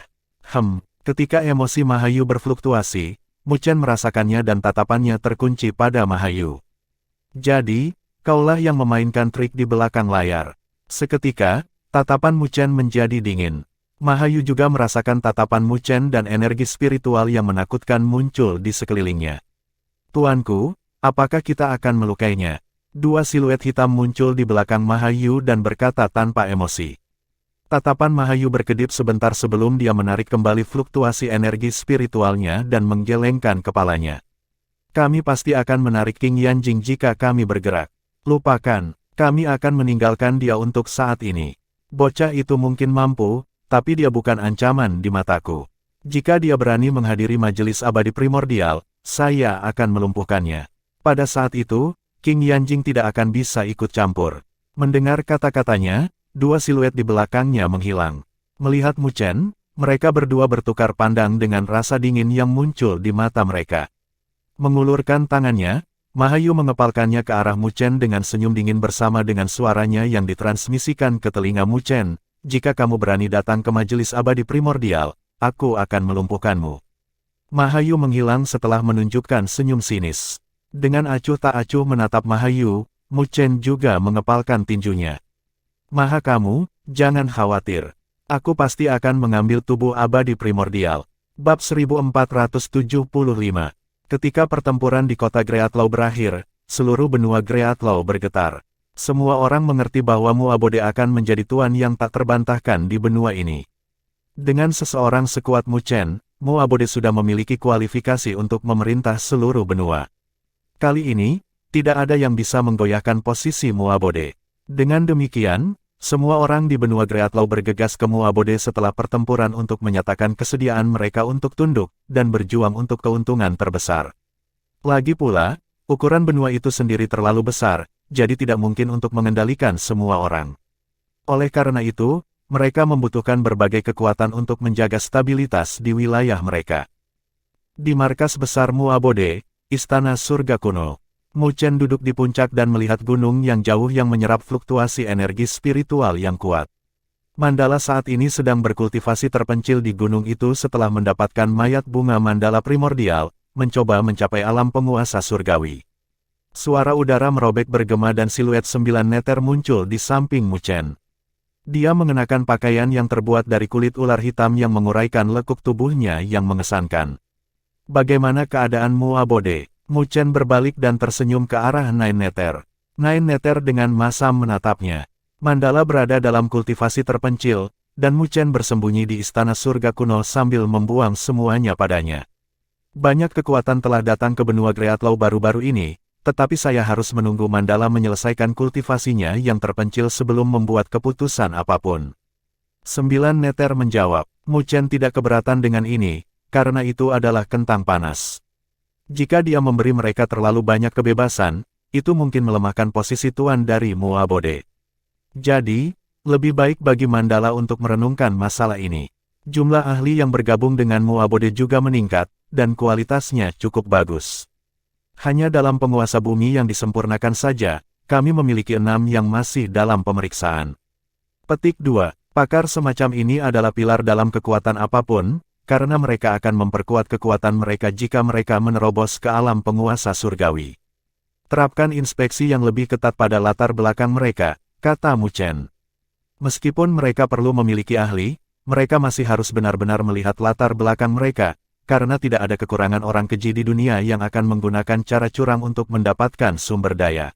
Ketika emosi Mahayu berfluktuasi, Mu Chen merasakannya dan tatapannya terkunci pada Mahayu. Jadi, kaulah yang memainkan trik di belakang layar. Seketika, tatapan Mu Chen menjadi dingin. Mahayu juga merasakan tatapan Mu Chen dan energi spiritual yang menakutkan muncul di sekelilingnya. Tuanku, apakah kita akan melukainya? 2 siluet hitam muncul di belakang Mahayu dan berkata tanpa emosi. Tatapan Mahayu berkedip sebentar sebelum dia menarik kembali fluktuasi energi spiritualnya dan menggelengkan kepalanya. Kami pasti akan menarik King Yanjing jika kami bergerak. Lupakan, kami akan meninggalkan dia untuk saat ini. Bocah itu mungkin mampu, tapi dia bukan ancaman di mataku. Jika dia berani menghadiri majelis abadi primordial, saya akan melumpuhkannya. Pada saat itu, King Yanjing tidak akan bisa ikut campur. Mendengar kata-katanya, 2 siluet di belakangnya menghilang. Melihat Mu Chen, mereka berdua bertukar pandang dengan rasa dingin yang muncul di mata mereka. Mengulurkan tangannya, Mahayu mengepalkannya ke arah Mu Chen dengan senyum dingin bersama dengan suaranya yang ditransmisikan ke telinga Mu Chen. Jika kamu berani datang ke majelis abadi primordial, aku akan melumpuhkanmu. Mahayu menghilang setelah menunjukkan senyum sinis. Dengan acuh tak acuh menatap Mahayu, Mu Chen juga mengepalkan tinjunya. Maha kamu, jangan khawatir. Aku pasti akan mengambil tubuh abadi primordial. Bab 1475. Ketika pertempuran di kota Greatlaw berakhir, seluruh benua Greatlaw bergetar. Semua orang mengerti bahwa Muabode akan menjadi tuan yang tak terbantahkan di benua ini. Dengan seseorang sekuat Mu Chen, Muabode sudah memiliki kualifikasi untuk memerintah seluruh benua. Kali ini, tidak ada yang bisa menggoyahkan posisi Muabode. Dengan demikian, semua orang di benua Greatlaw bergegas ke Muabode setelah pertempuran untuk menyatakan kesediaan mereka untuk tunduk dan berjuang untuk keuntungan terbesar. Lagi pula, ukuran benua itu sendiri terlalu besar, jadi tidak mungkin untuk mengendalikan semua orang. Oleh karena itu, mereka membutuhkan berbagai kekuatan untuk menjaga stabilitas di wilayah mereka. Di markas besar Muabode, Istana Surga Kuno, Mu Chen duduk di puncak dan melihat gunung yang jauh yang menyerap fluktuasi energi spiritual yang kuat. Mandala saat ini sedang berkultivasi terpencil di gunung itu setelah mendapatkan mayat bunga Mandala primordial, mencoba mencapai alam penguasa surgawi. Suara udara merobek bergema dan siluet 9 neter muncul di samping Mu Chen. Dia mengenakan pakaian yang terbuat dari kulit ular hitam yang menguraikan lekuk tubuhnya yang mengesankan. Bagaimana keadaan Muabode? Mu Chen berbalik dan tersenyum ke arah Nine Nether. Nine Nether dengan masam menatapnya. Mandala berada dalam kultivasi terpencil, dan Mu Chen bersembunyi di istana surga kuno sambil membuang semuanya padanya. Banyak kekuatan telah datang ke benua Greatlaw baru-baru ini, tetapi saya harus menunggu Mandala menyelesaikan kultivasinya yang terpencil sebelum membuat keputusan apapun. 9 Neter menjawab, Mu Chen tidak keberatan dengan ini, karena itu adalah kentang panas. Jika dia memberi mereka terlalu banyak kebebasan, itu mungkin melemahkan posisi tuan dari Mu Abode. Jadi, lebih baik bagi Mandala untuk merenungkan masalah ini. Jumlah ahli yang bergabung dengan Mu Abode juga meningkat, dan kualitasnya cukup bagus. Hanya dalam penguasa bumi yang disempurnakan saja, kami memiliki 6 yang masih dalam pemeriksaan. Petik 2. Pakar semacam ini adalah pilar dalam kekuatan apapun, karena mereka akan memperkuat kekuatan mereka jika mereka menerobos ke alam penguasa surgawi. Terapkan inspeksi yang lebih ketat pada latar belakang mereka, kata Mu Chen. Meskipun mereka perlu memiliki ahli, mereka masih harus benar-benar melihat latar belakang mereka, karena tidak ada kekurangan orang keji di dunia yang akan menggunakan cara curang untuk mendapatkan sumber daya.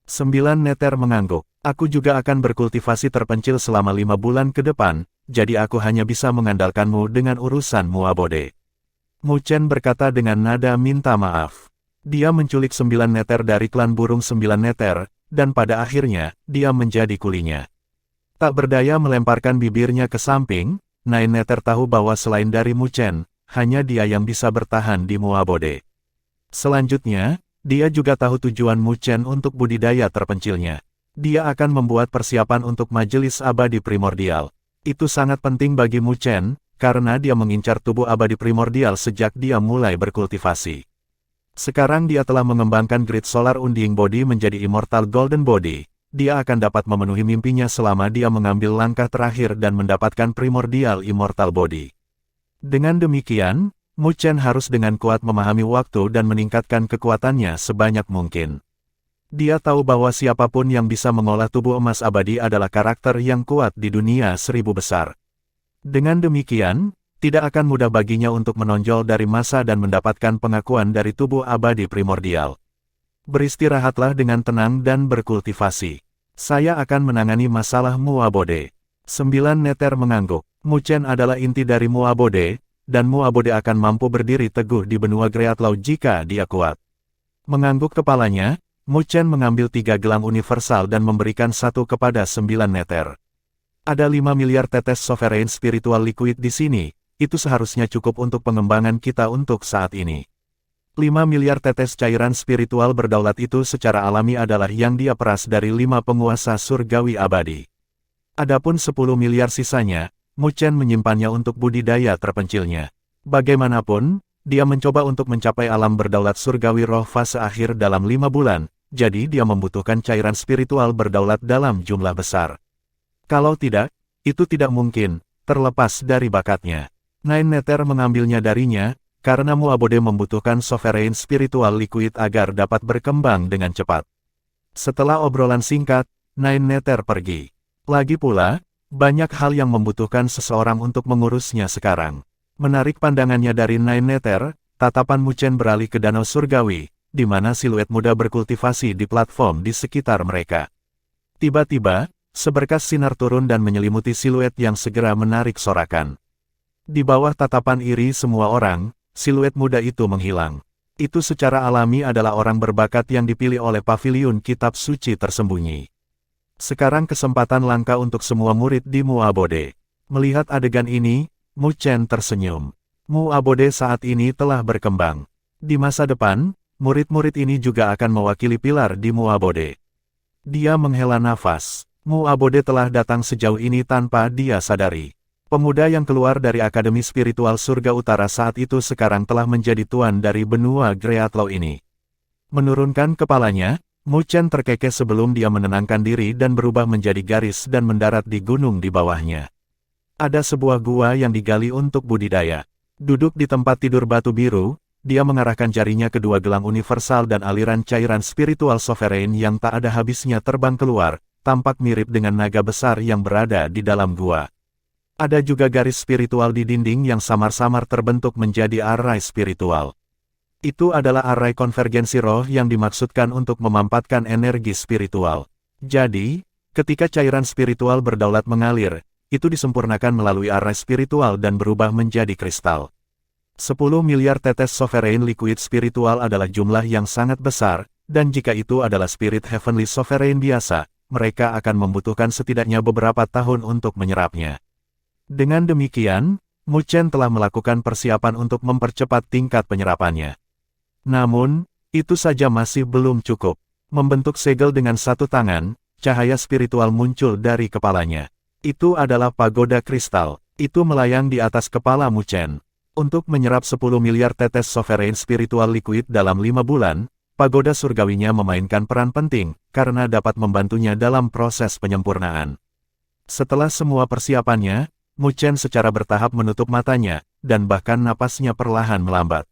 9 Neter mengangguk. Aku juga akan berkultivasi terpencil selama 5 bulan ke depan, jadi aku hanya bisa mengandalkanmu dengan urusan Mu Abode. Mu Chen berkata dengan nada minta maaf. Dia menculik 9 Neter dari klan burung 9 Neter, dan pada akhirnya, dia menjadi kulinya. Tak berdaya melemparkan bibirnya ke samping, Nine Neter tahu bahwa selain dari Mu Chen, hanya dia yang bisa bertahan di Mu Abode. Selanjutnya, dia juga tahu tujuan Mu Chen untuk budidaya terpencilnya. Dia akan membuat persiapan untuk majelis abadi primordial. Itu sangat penting bagi Mu Chen, karena dia mengincar tubuh abadi primordial sejak dia mulai berkultivasi. Sekarang dia telah mengembangkan Grid Solar Undying Body menjadi Immortal Golden Body. Dia akan dapat memenuhi mimpinya selama dia mengambil langkah terakhir dan mendapatkan Primordial Immortal Body. Dengan demikian, Mu Chen harus dengan kuat memahami waktu dan meningkatkan kekuatannya sebanyak mungkin. Dia tahu bahwa siapapun yang bisa mengolah tubuh emas abadi adalah karakter yang kuat di dunia 1000 besar. Dengan demikian, tidak akan mudah baginya untuk menonjol dari masa dan mendapatkan pengakuan dari tubuh abadi primordial. Beristirahatlah dengan tenang dan berkultivasi. Saya akan menangani masalah Mu Abode. 9 Neter mengangguk. Mu Chen adalah inti dari Mu Abode, dan Mu Abode akan mampu berdiri teguh di benua Greatlaw jika dia kuat. Mengangguk kepalanya, Mu Chen mengambil 3 gelang universal dan memberikan satu kepada 9 Neter. Ada 5 miliar tetes sovereign spiritual liquid di sini, itu seharusnya cukup untuk pengembangan kita untuk saat ini. 5 miliar tetes cairan spiritual berdaulat itu secara alami adalah yang dia peras dari 5 penguasa surgawi abadi. Adapun 10 miliar sisanya, Mu Chen menyimpannya untuk budidaya terpencilnya. Bagaimanapun, dia mencoba untuk mencapai alam berdaulat surgawi roh fase akhir dalam 5 bulan, jadi dia membutuhkan cairan spiritual berdaulat dalam jumlah besar. Kalau tidak, itu tidak mungkin, terlepas dari bakatnya. Nine Neter mengambilnya darinya, karena Mu Abode membutuhkan sovereign spiritual liquid agar dapat berkembang dengan cepat. Setelah obrolan singkat, Nine Neter pergi. Lagi pula, banyak hal yang membutuhkan seseorang untuk mengurusnya sekarang. Menarik pandangannya dari Nine Neter, tatapan Mu Chen beralih ke danau surgawi, di mana siluet muda berkultivasi di platform di sekitar mereka. Tiba-tiba, seberkas sinar turun dan menyelimuti siluet yang segera menarik sorakan. Di bawah tatapan iri semua orang, siluet muda itu menghilang. Itu secara alami adalah orang berbakat yang dipilih oleh paviliun kitab suci tersembunyi. Sekarang kesempatan langka untuk semua murid di Mu Abode. Melihat adegan ini, Mu Chen tersenyum. Mu Abode saat ini telah berkembang. Di masa depan, murid-murid ini juga akan mewakili pilar di Mu Abode. Dia menghela nafas. Mu Abode telah datang sejauh ini tanpa dia sadari. Pemuda yang keluar dari Akademi Spiritual Surga Utara saat itu sekarang telah menjadi tuan dari benua Greatlaw ini. Menurunkan kepalanya, Mu Chen terkekeh sebelum dia menenangkan diri dan berubah menjadi garis dan mendarat di gunung di bawahnya. Ada sebuah gua yang digali untuk budidaya. Duduk di tempat tidur batu biru, dia mengarahkan jarinya ke 2 gelang universal dan aliran cairan spiritual sovereign yang tak ada habisnya terbang keluar, tampak mirip dengan naga besar yang berada di dalam gua. Ada juga garis spiritual di dinding yang samar-samar terbentuk menjadi arai spiritual. Itu adalah arai konvergensi roh yang dimaksudkan untuk memampatkan energi spiritual. Jadi, ketika cairan spiritual berdaulat mengalir, itu disempurnakan melalui array spiritual dan berubah menjadi kristal. 10 miliar tetes sovereign liquid spiritual adalah jumlah yang sangat besar, dan jika itu adalah spirit heavenly sovereign biasa, mereka akan membutuhkan setidaknya beberapa tahun untuk menyerapnya. Dengan demikian, Mu Chen telah melakukan persiapan untuk mempercepat tingkat penyerapannya. Namun, itu saja masih belum cukup. Membentuk segel dengan satu tangan, cahaya spiritual muncul dari kepalanya. Itu adalah pagoda kristal. Itu melayang di atas kepala Mu Chen. Untuk menyerap 10 miliar tetes sovereign spiritual liquid dalam 5 bulan, pagoda surgawinya memainkan peran penting, karena dapat membantunya dalam proses penyempurnaan. Setelah semua persiapannya, Mu Chen secara bertahap menutup matanya, dan bahkan napasnya perlahan melambat.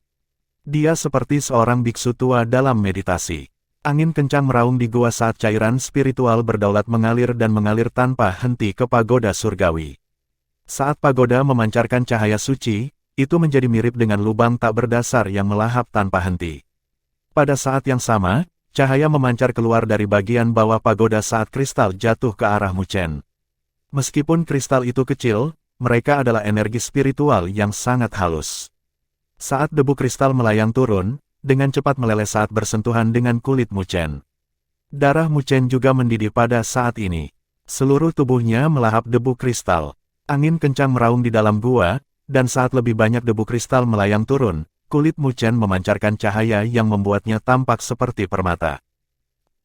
Dia seperti seorang biksu tua dalam meditasi. Angin kencang meraung di gua saat cairan spiritual berdaulat mengalir dan mengalir tanpa henti ke pagoda surgawi. Saat pagoda memancarkan cahaya suci, itu menjadi mirip dengan lubang tak berdasar yang melahap tanpa henti. Pada saat yang sama, cahaya memancar keluar dari bagian bawah pagoda saat kristal jatuh ke arah Mu Chen. Meskipun kristal itu kecil, mereka adalah energi spiritual yang sangat halus. Saat debu kristal melayang turun, dengan cepat meleleh saat bersentuhan dengan kulit Mu Chen. Darah Mu Chen juga mendidih pada saat ini. Seluruh tubuhnya melahap debu kristal. Angin kencang meraung di dalam gua, dan saat lebih banyak debu kristal melayang turun, kulit Mu Chen memancarkan cahaya yang membuatnya tampak seperti permata.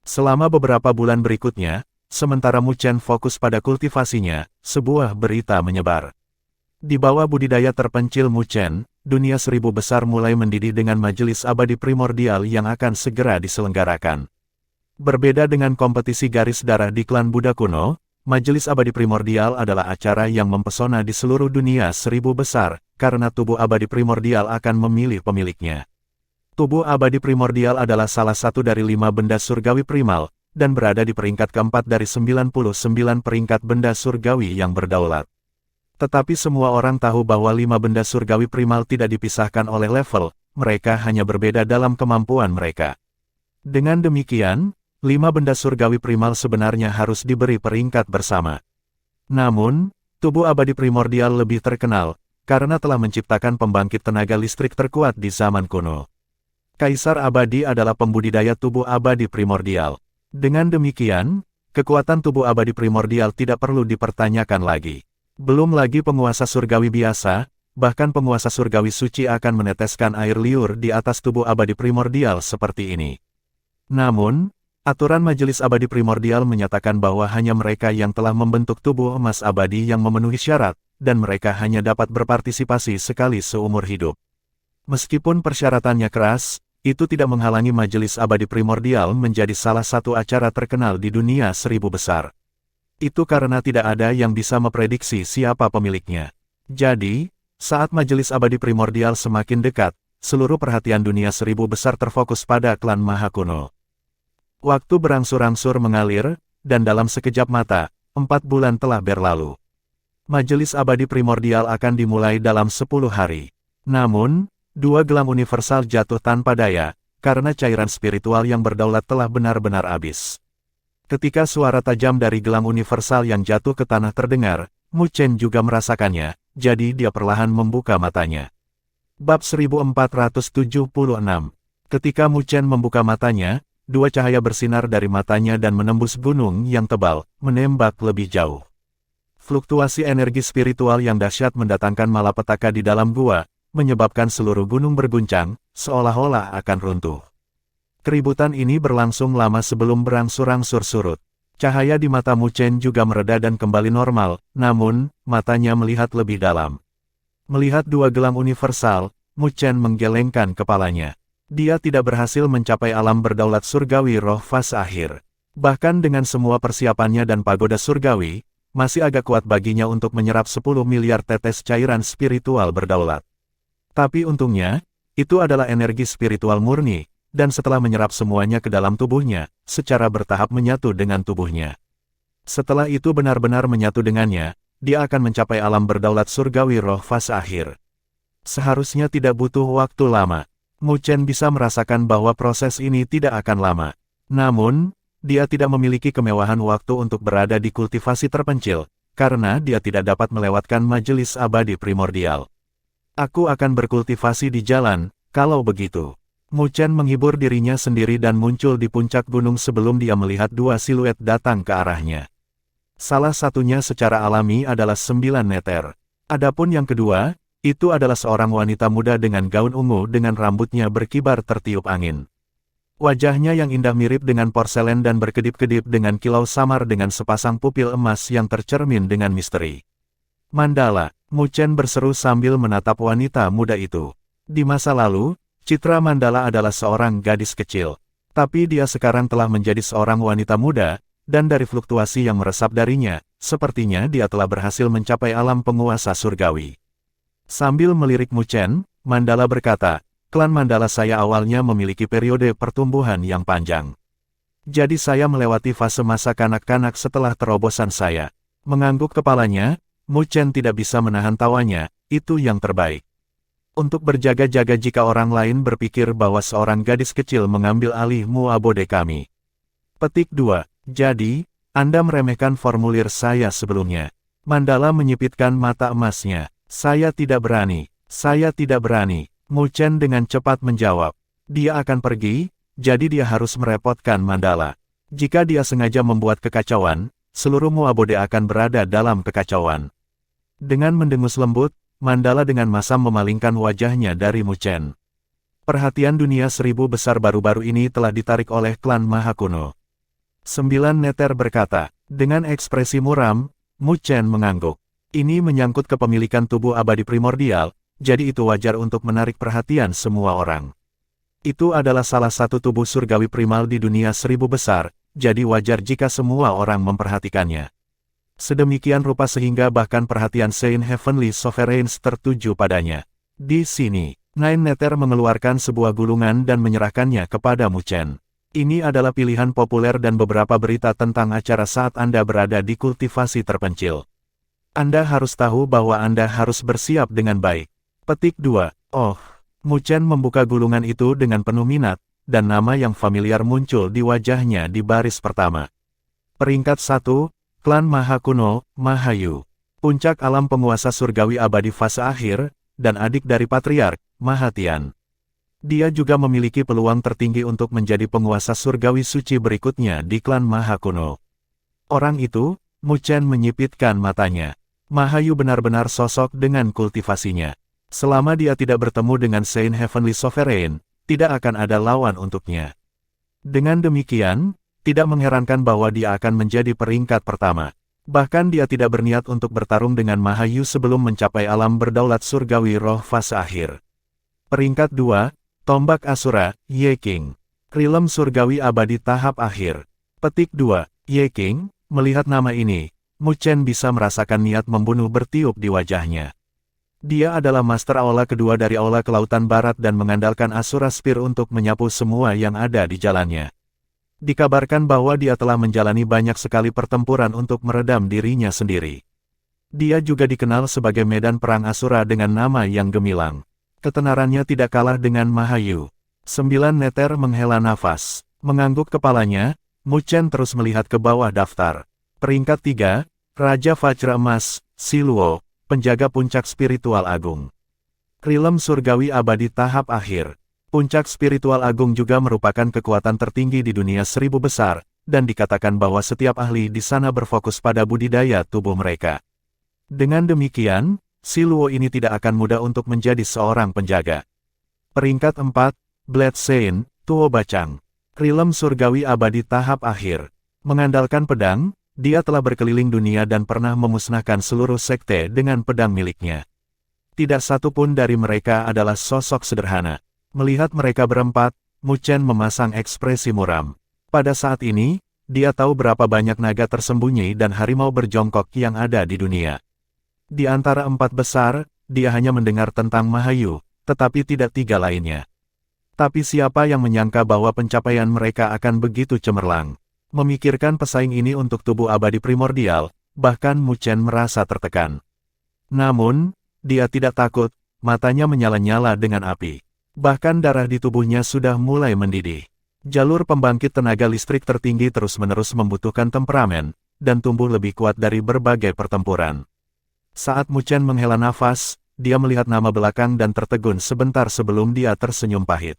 Selama beberapa bulan berikutnya, sementara Mu Chen fokus pada kultivasinya, sebuah berita menyebar. Di bawah budidaya terpencil Mu Chen, dunia 1000 besar mulai mendidih dengan majelis abadi primordial yang akan segera diselenggarakan. Berbeda dengan kompetisi garis darah di klan Buddha kuno, majelis abadi primordial adalah acara yang mempesona di seluruh dunia 1000 besar, karena tubuh abadi primordial akan memilih pemiliknya. Tubuh abadi primordial adalah salah satu dari 5 benda surgawi primal, dan berada di peringkat keempat dari 99 peringkat benda surgawi yang berdaulat. Tetapi semua orang tahu bahwa 5 benda surgawi primal tidak dipisahkan oleh level, mereka hanya berbeda dalam kemampuan mereka. Dengan demikian, 5 benda surgawi primal sebenarnya harus diberi peringkat bersama. Namun, tubuh abadi primordial lebih terkenal, karena telah menciptakan pembangkit tenaga listrik terkuat di zaman kuno. Kaisar abadi adalah pembudidaya tubuh abadi primordial. Dengan demikian, kekuatan tubuh abadi primordial tidak perlu dipertanyakan lagi. Belum lagi penguasa surgawi biasa, bahkan penguasa surgawi suci akan meneteskan air liur di atas tubuh abadi primordial seperti ini. Namun, aturan majelis abadi primordial menyatakan bahwa hanya mereka yang telah membentuk tubuh emas abadi yang memenuhi syarat, dan mereka hanya dapat berpartisipasi sekali seumur hidup. Meskipun persyaratannya keras, itu tidak menghalangi majelis abadi primordial menjadi salah satu acara terkenal di dunia 1000 besar. Itu karena tidak ada yang bisa memprediksi siapa pemiliknya. Jadi, saat majelis abadi primordial semakin dekat, seluruh perhatian dunia 1000 besar terfokus pada klan Maha Kuno. Waktu berangsur-angsur mengalir, dan dalam sekejap mata, 4 bulan telah berlalu. Majelis abadi primordial akan dimulai dalam 10 hari. Namun, 2 gelang universal jatuh tanpa daya, karena cairan spiritual yang berdaulat telah benar-benar habis. Ketika suara tajam dari gelang universal yang jatuh ke tanah terdengar, Mu Chen juga merasakannya, jadi dia perlahan membuka matanya. Bab 1476. Ketika Mu Chen membuka matanya, 2 cahaya bersinar dari matanya dan menembus gunung yang tebal, menembak lebih jauh. Fluktuasi energi spiritual yang dahsyat mendatangkan malapetaka di dalam gua, menyebabkan seluruh gunung berguncang, seolah-olah akan runtuh. Keributan ini berlangsung lama sebelum berangsur-angsur surut. Cahaya di mata Mu Chen juga mereda dan kembali normal, namun, matanya melihat lebih dalam. Melihat 2 gelang universal, Mu Chen menggelengkan kepalanya. Dia tidak berhasil mencapai alam berdaulat surgawi roh fase akhir. Bahkan dengan semua persiapannya dan pagoda surgawi, masih agak kuat baginya untuk menyerap 10 miliar tetes cairan spiritual berdaulat. Tapi untungnya, itu adalah energi spiritual murni, dan setelah menyerap semuanya ke dalam tubuhnya, secara bertahap menyatu dengan tubuhnya. Setelah itu benar-benar menyatu dengannya, dia akan mencapai alam berdaulat surgawi roh fase akhir. Seharusnya tidak butuh waktu lama. Mu Chen bisa merasakan bahwa proses ini tidak akan lama. Namun, dia tidak memiliki kemewahan waktu untuk berada di kultivasi terpencil, karena dia tidak dapat melewatkan majelis abadi primordial. Aku akan berkultivasi di jalan, kalau begitu. Mu Chen menghibur dirinya sendiri dan muncul di puncak gunung sebelum dia melihat dua siluet datang ke arahnya. Salah satunya secara alami adalah 9 meter. Adapun yang kedua, itu adalah seorang wanita muda dengan gaun ungu dengan rambutnya berkibar tertiup angin. Wajahnya yang indah mirip dengan porselen dan berkedip-kedip dengan kilau samar dengan sepasang pupil emas yang tercermin dengan misteri. Mandala, Mu Chen berseru sambil menatap wanita muda itu. Di masa lalu, Citra Mandala adalah seorang gadis kecil. Tapi dia sekarang telah menjadi seorang wanita muda, dan dari fluktuasi yang meresap darinya, sepertinya dia telah berhasil mencapai alam penguasa surgawi. Sambil melirik Mu Chen, Mandala berkata, klan Mandala saya awalnya memiliki periode pertumbuhan yang panjang. Jadi saya melewati fase masa kanak-kanak setelah terobosan saya. Mengangguk kepalanya, Mu Chen tidak bisa menahan tawanya, itu yang terbaik. Untuk berjaga-jaga jika orang lain berpikir bahwa seorang gadis kecil mengambil alih muabode kami. Petik 2. Jadi, Anda meremehkan formulir saya sebelumnya. Mandala menyipitkan mata emasnya. Saya tidak berani. Saya tidak berani. Mu Chen dengan cepat menjawab. Dia akan pergi, jadi dia harus merepotkan Mandala. Jika dia sengaja membuat kekacauan, seluruh muabode akan berada dalam kekacauan. Dengan mendengus lembut, Mandala dengan masam memalingkan wajahnya dari Mu Chen. Perhatian dunia 1000 besar baru-baru ini telah ditarik oleh klan Maha Kuno. 9 Neter berkata, dengan ekspresi muram, Mu Chen mengangguk. Ini menyangkut kepemilikan tubuh abadi primordial, jadi itu wajar untuk menarik perhatian semua orang. Itu adalah salah satu tubuh surgawi primal di dunia 1000 besar, jadi wajar jika semua orang memperhatikannya. Sedemikian rupa sehingga bahkan perhatian Saint Heavenly Sovereigns tertuju padanya. Di sini, Nine Neter mengeluarkan sebuah gulungan dan menyerahkannya kepada Mu Chen. Ini adalah pilihan populer dan beberapa berita tentang acara saat Anda berada di kultivasi terpencil. Anda harus tahu bahwa Anda harus bersiap dengan baik. Petik 2. Oh, Mu Chen membuka gulungan itu dengan penuh minat, dan nama yang familiar muncul di wajahnya di baris pertama. Peringkat 1, Klan Maha Kuno, Mahayu. Puncak alam penguasa surgawi abadi fase akhir, dan adik dari Patriark, Mahatian. Dia juga memiliki peluang tertinggi untuk menjadi penguasa surgawi suci berikutnya di klan Maha Kuno. Orang itu, Mu Chen menyipitkan matanya. Mahayu benar-benar sosok dengan kultivasinya. Selama dia tidak bertemu dengan Saint Heavenly Sovereign, tidak akan ada lawan untuknya. Dengan demikian, tidak mengherankan bahwa dia akan menjadi peringkat pertama. Bahkan dia tidak berniat untuk bertarung dengan Mahayu sebelum mencapai alam berdaulat surgawi roh fase akhir. Peringkat 2, Tombak Asura, Ye King. Rilem surgawi abadi tahap akhir. Petik 2, Ye King. Melihat nama ini, Mu Chen bisa merasakan niat membunuh bertiup di wajahnya. Dia adalah master aula kedua dari aula kelautan barat dan mengandalkan Asura Spear untuk menyapu semua yang ada di jalannya. Dikabarkan bahwa dia telah menjalani banyak sekali pertempuran untuk meredam dirinya sendiri. Dia juga dikenal sebagai medan perang Asura dengan nama yang gemilang. Ketenarannya tidak kalah dengan Mahayu. 9 Neter menghela nafas. Mengangguk kepalanya, Mu Chen terus melihat ke bawah daftar. Peringkat 3, Raja Vajra Emas, Siluo, penjaga puncak spiritual agung. Rilem surgawi abadi tahap akhir. Puncak spiritual agung juga merupakan kekuatan tertinggi di dunia 1000 besar, dan dikatakan bahwa setiap ahli di sana berfokus pada budidaya tubuh mereka. Dengan demikian, Siluo ini tidak akan mudah untuk menjadi seorang penjaga. Peringkat 4, Blade Saint, Tuo Bacang. Rilem surgawi abadi tahap akhir. Mengandalkan pedang, dia telah berkeliling dunia dan pernah memusnahkan seluruh sekte dengan pedang miliknya. Tidak satu pun dari mereka adalah sosok sederhana. Melihat mereka berempat, Mu Chen memasang ekspresi muram. Pada saat ini, dia tahu berapa banyak naga tersembunyi dan harimau berjongkok yang ada di dunia. Di antara 4 besar, dia hanya mendengar tentang Mahayu, tetapi tidak 3 lainnya. Tapi siapa yang menyangka bahwa pencapaian mereka akan begitu cemerlang? Memikirkan pesaing ini untuk tubuh abadi primordial, bahkan Mu Chen merasa tertekan. Namun, dia tidak takut, matanya menyala-nyala dengan api. Bahkan darah di tubuhnya sudah mulai mendidih. Jalur pembangkit tenaga listrik tertinggi terus-menerus membutuhkan temperamen, dan tumbuh lebih kuat dari berbagai pertempuran. Saat Mu Chen menghela nafas, dia melihat nama belakang dan tertegun sebentar sebelum dia tersenyum pahit.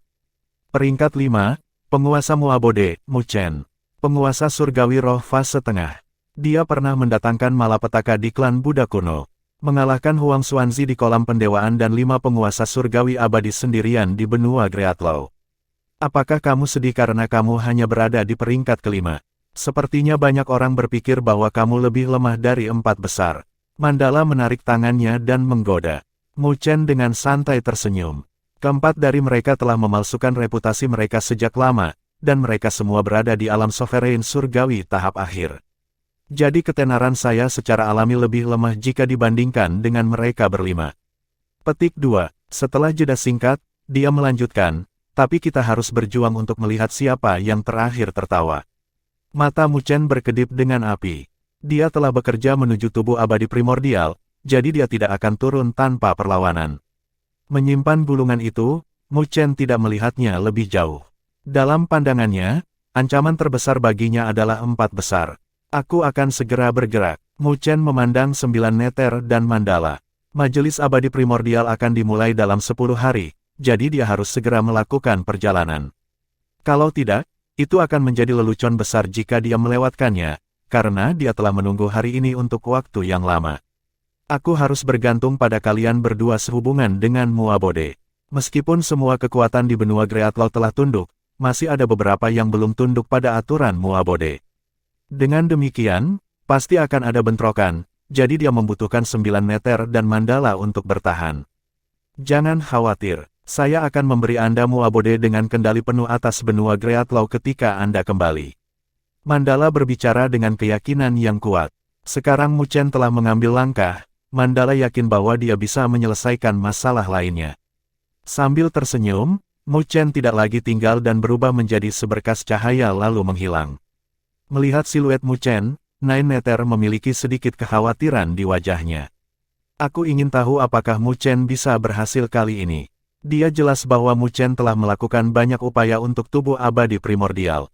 Peringkat 5, Penguasa Muabode, Mu Chen. Penguasa surgawi roh fase tengah. Dia pernah mendatangkan malapetaka di klan Buddha kuno, mengalahkan Huang Xuanzi di kolam pendewaan dan 5 penguasa surgawi abadi sendirian di benua Greatlaw. Apakah kamu sedih karena kamu hanya berada di peringkat kelima? Sepertinya banyak orang berpikir bahwa kamu lebih lemah dari 4 besar. Mandala menarik tangannya dan menggoda. Mu Chen dengan santai tersenyum. Keempat dari mereka telah memalsukan reputasi mereka sejak lama, dan mereka semua berada di alam sovereign surgawi tahap akhir. Jadi ketenaran saya secara alami lebih lemah jika dibandingkan dengan mereka berlima. Petik 2. Setelah jeda singkat, dia melanjutkan, tapi kita harus berjuang untuk melihat siapa yang terakhir tertawa. Mata Mu Chen berkedip dengan api. Dia telah bekerja menuju tubuh abadi primordial, jadi dia tidak akan turun tanpa perlawanan. Menyimpan gulungan itu, Mu Chen tidak melihatnya lebih jauh. Dalam pandangannya, ancaman terbesar baginya adalah 4 besar. Aku akan segera bergerak. Mu Chen memandang 9 neter dan mandala. Majelis abadi primordial akan dimulai dalam 10 hari, jadi dia harus segera melakukan perjalanan. Kalau tidak, itu akan menjadi lelucon besar jika dia melewatkannya, karena dia telah menunggu hari ini untuk waktu yang lama. Aku harus bergantung pada kalian berdua sehubungan dengan Muabode. Meskipun semua kekuatan di benua Greatlaw telah tunduk, masih ada beberapa yang belum tunduk pada aturan Muabode. Dengan demikian, pasti akan ada bentrokan, jadi dia membutuhkan 9 neter dan mandala untuk bertahan. Jangan khawatir, saya akan memberi Anda Muabode dengan kendali penuh atas benua Greatlaw ketika Anda kembali. Mandala berbicara dengan keyakinan yang kuat. Sekarang Mu Chen telah mengambil langkah, Mandala yakin bahwa dia bisa menyelesaikan masalah lainnya. Sambil tersenyum, Mu Chen tidak lagi tinggal dan berubah menjadi seberkas cahaya lalu menghilang. Melihat siluet Mu Chen, Nine Neter memiliki sedikit kekhawatiran di wajahnya. Aku ingin tahu apakah Mu Chen bisa berhasil kali ini. Dia jelas bahwa Mu Chen telah melakukan banyak upaya untuk tubuh abadi primordial.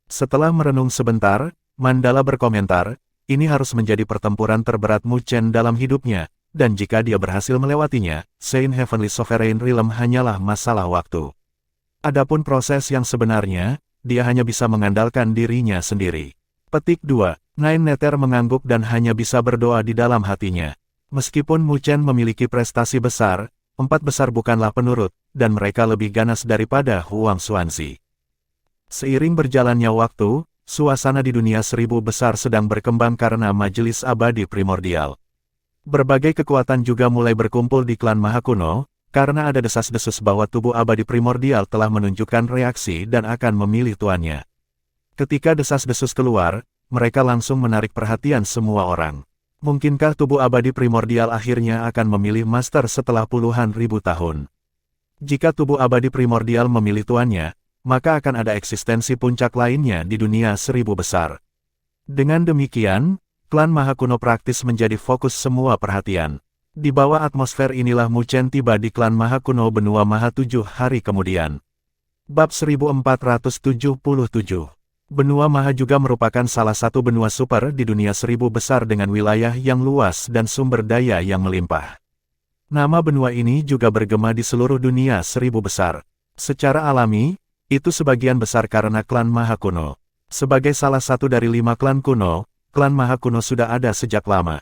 Setelah merenung sebentar, Mandala berkomentar, ini harus menjadi pertempuran terberat Mu Chen dalam hidupnya, dan jika dia berhasil melewatinya, Saint Heavenly Sovereign Realm hanyalah masalah waktu. Adapun proses yang sebenarnya, dia hanya bisa mengandalkan dirinya sendiri. Petik 2. Nine Neter mengangguk dan hanya bisa berdoa di dalam hatinya. Meskipun Mu Chen memiliki prestasi besar, 4 besar bukanlah penurut, dan mereka lebih ganas daripada Huang Xuanzi. Seiring berjalannya waktu, suasana di dunia 1000 besar sedang berkembang karena majelis abadi primordial. Berbagai kekuatan juga mulai berkumpul di klan Maha Kuno, karena ada desas-desus bahwa tubuh abadi primordial telah menunjukkan reaksi dan akan memilih tuannya. Ketika desas-desus keluar, mereka langsung menarik perhatian semua orang. Mungkinkah tubuh abadi primordial akhirnya akan memilih master setelah puluhan ribu tahun? Jika tubuh abadi primordial memilih tuannya, maka akan ada eksistensi puncak lainnya di dunia 1000 besar. Dengan demikian, klan Maha Kuno praktis menjadi fokus semua perhatian. Di bawah atmosfer inilah Mu Chen tiba di klan Maha Kuno benua Maha 7 hari kemudian. Bab 1477. Benua Maha juga merupakan salah satu benua super di dunia 1000 besar dengan wilayah yang luas dan sumber daya yang melimpah. Nama benua ini juga bergema di seluruh dunia 1000 besar. Secara alami, itu sebagian besar karena klan Maha Kuno. Sebagai salah satu dari 5 klan kuno, klan Maha Kuno sudah ada sejak lama.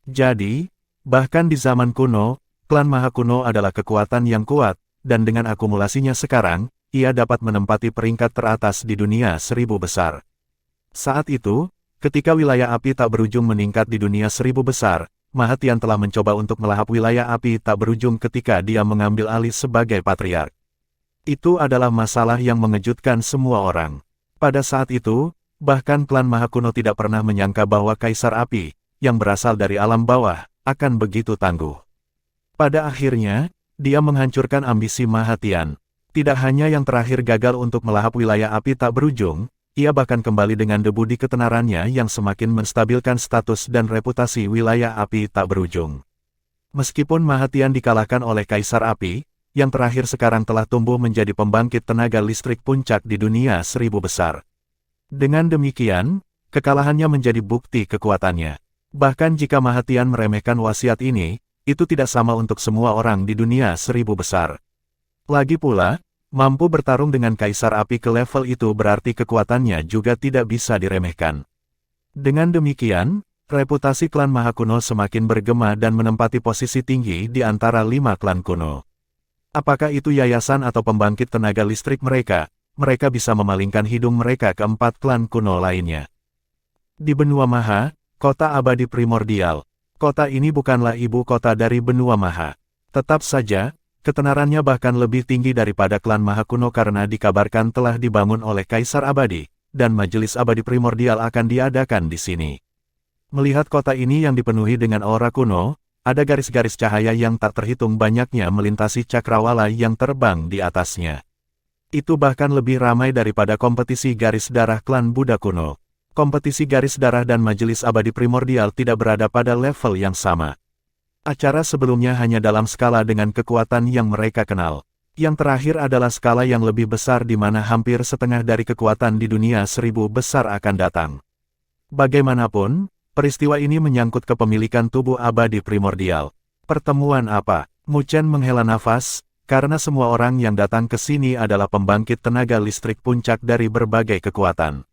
Jadi, bahkan di zaman kuno, klan Maha Kuno adalah kekuatan yang kuat, dan dengan akumulasinya sekarang, ia dapat menempati peringkat teratas di dunia 1000 besar. Saat itu, ketika wilayah api tak berujung meningkat di dunia 1000 besar, Mahatian telah mencoba untuk melahap wilayah api tak berujung ketika dia mengambil alih sebagai patriark. Itu adalah masalah yang mengejutkan semua orang. Pada saat itu, bahkan klan Maha Kuno tidak pernah menyangka bahwa Kaisar Api, yang berasal dari alam bawah, akan begitu tangguh. Pada akhirnya, dia menghancurkan ambisi Mahatian. Tidak hanya yang terakhir gagal untuk melahap wilayah api tak berujung, ia bahkan kembali dengan debu di ketenarannya yang semakin menstabilkan status dan reputasi wilayah api tak berujung. Meskipun Mahatian dikalahkan oleh Kaisar Api, yang terakhir sekarang telah tumbuh menjadi pembangkit tenaga listrik puncak di dunia 1000 besar. Dengan demikian, kekalahannya menjadi bukti kekuatannya. Bahkan jika Mahatian meremehkan wasiat ini, itu tidak sama untuk semua orang di dunia 1000 besar. Lagi pula, mampu bertarung dengan Kaisar Api ke level itu berarti kekuatannya juga tidak bisa diremehkan. Dengan demikian, reputasi klan Maha Kuno semakin bergema dan menempati posisi tinggi di antara 5 klan kuno. Apakah itu yayasan atau pembangkit tenaga listrik mereka bisa memalingkan hidung mereka ke 4 klan kuno lainnya. Di benua Maha, kota abadi primordial. Kota ini bukanlah ibu kota dari benua Maha. Tetap saja, ketenarannya bahkan lebih tinggi daripada klan Maha Kuno karena dikabarkan telah dibangun oleh Kaisar Abadi, dan Majelis Abadi Primordial akan diadakan di sini. Melihat kota ini yang dipenuhi dengan aura kuno, ada garis-garis cahaya yang tak terhitung banyaknya melintasi cakrawala yang terbang di atasnya. Itu bahkan lebih ramai daripada kompetisi garis darah klan Buddha kuno. Kompetisi garis darah dan Majelis Abadi Primordial tidak berada pada level yang sama. Acara sebelumnya hanya dalam skala dengan kekuatan yang mereka kenal. Yang terakhir adalah skala yang lebih besar di mana hampir setengah dari kekuatan di dunia 1000 besar akan datang. Bagaimanapun, peristiwa ini menyangkut kepemilikan tubuh abadi primordial. Pertemuan apa? Mu Chen menghela nafas, karena semua orang yang datang ke sini adalah pembangkit tenaga listrik puncak dari berbagai kekuatan.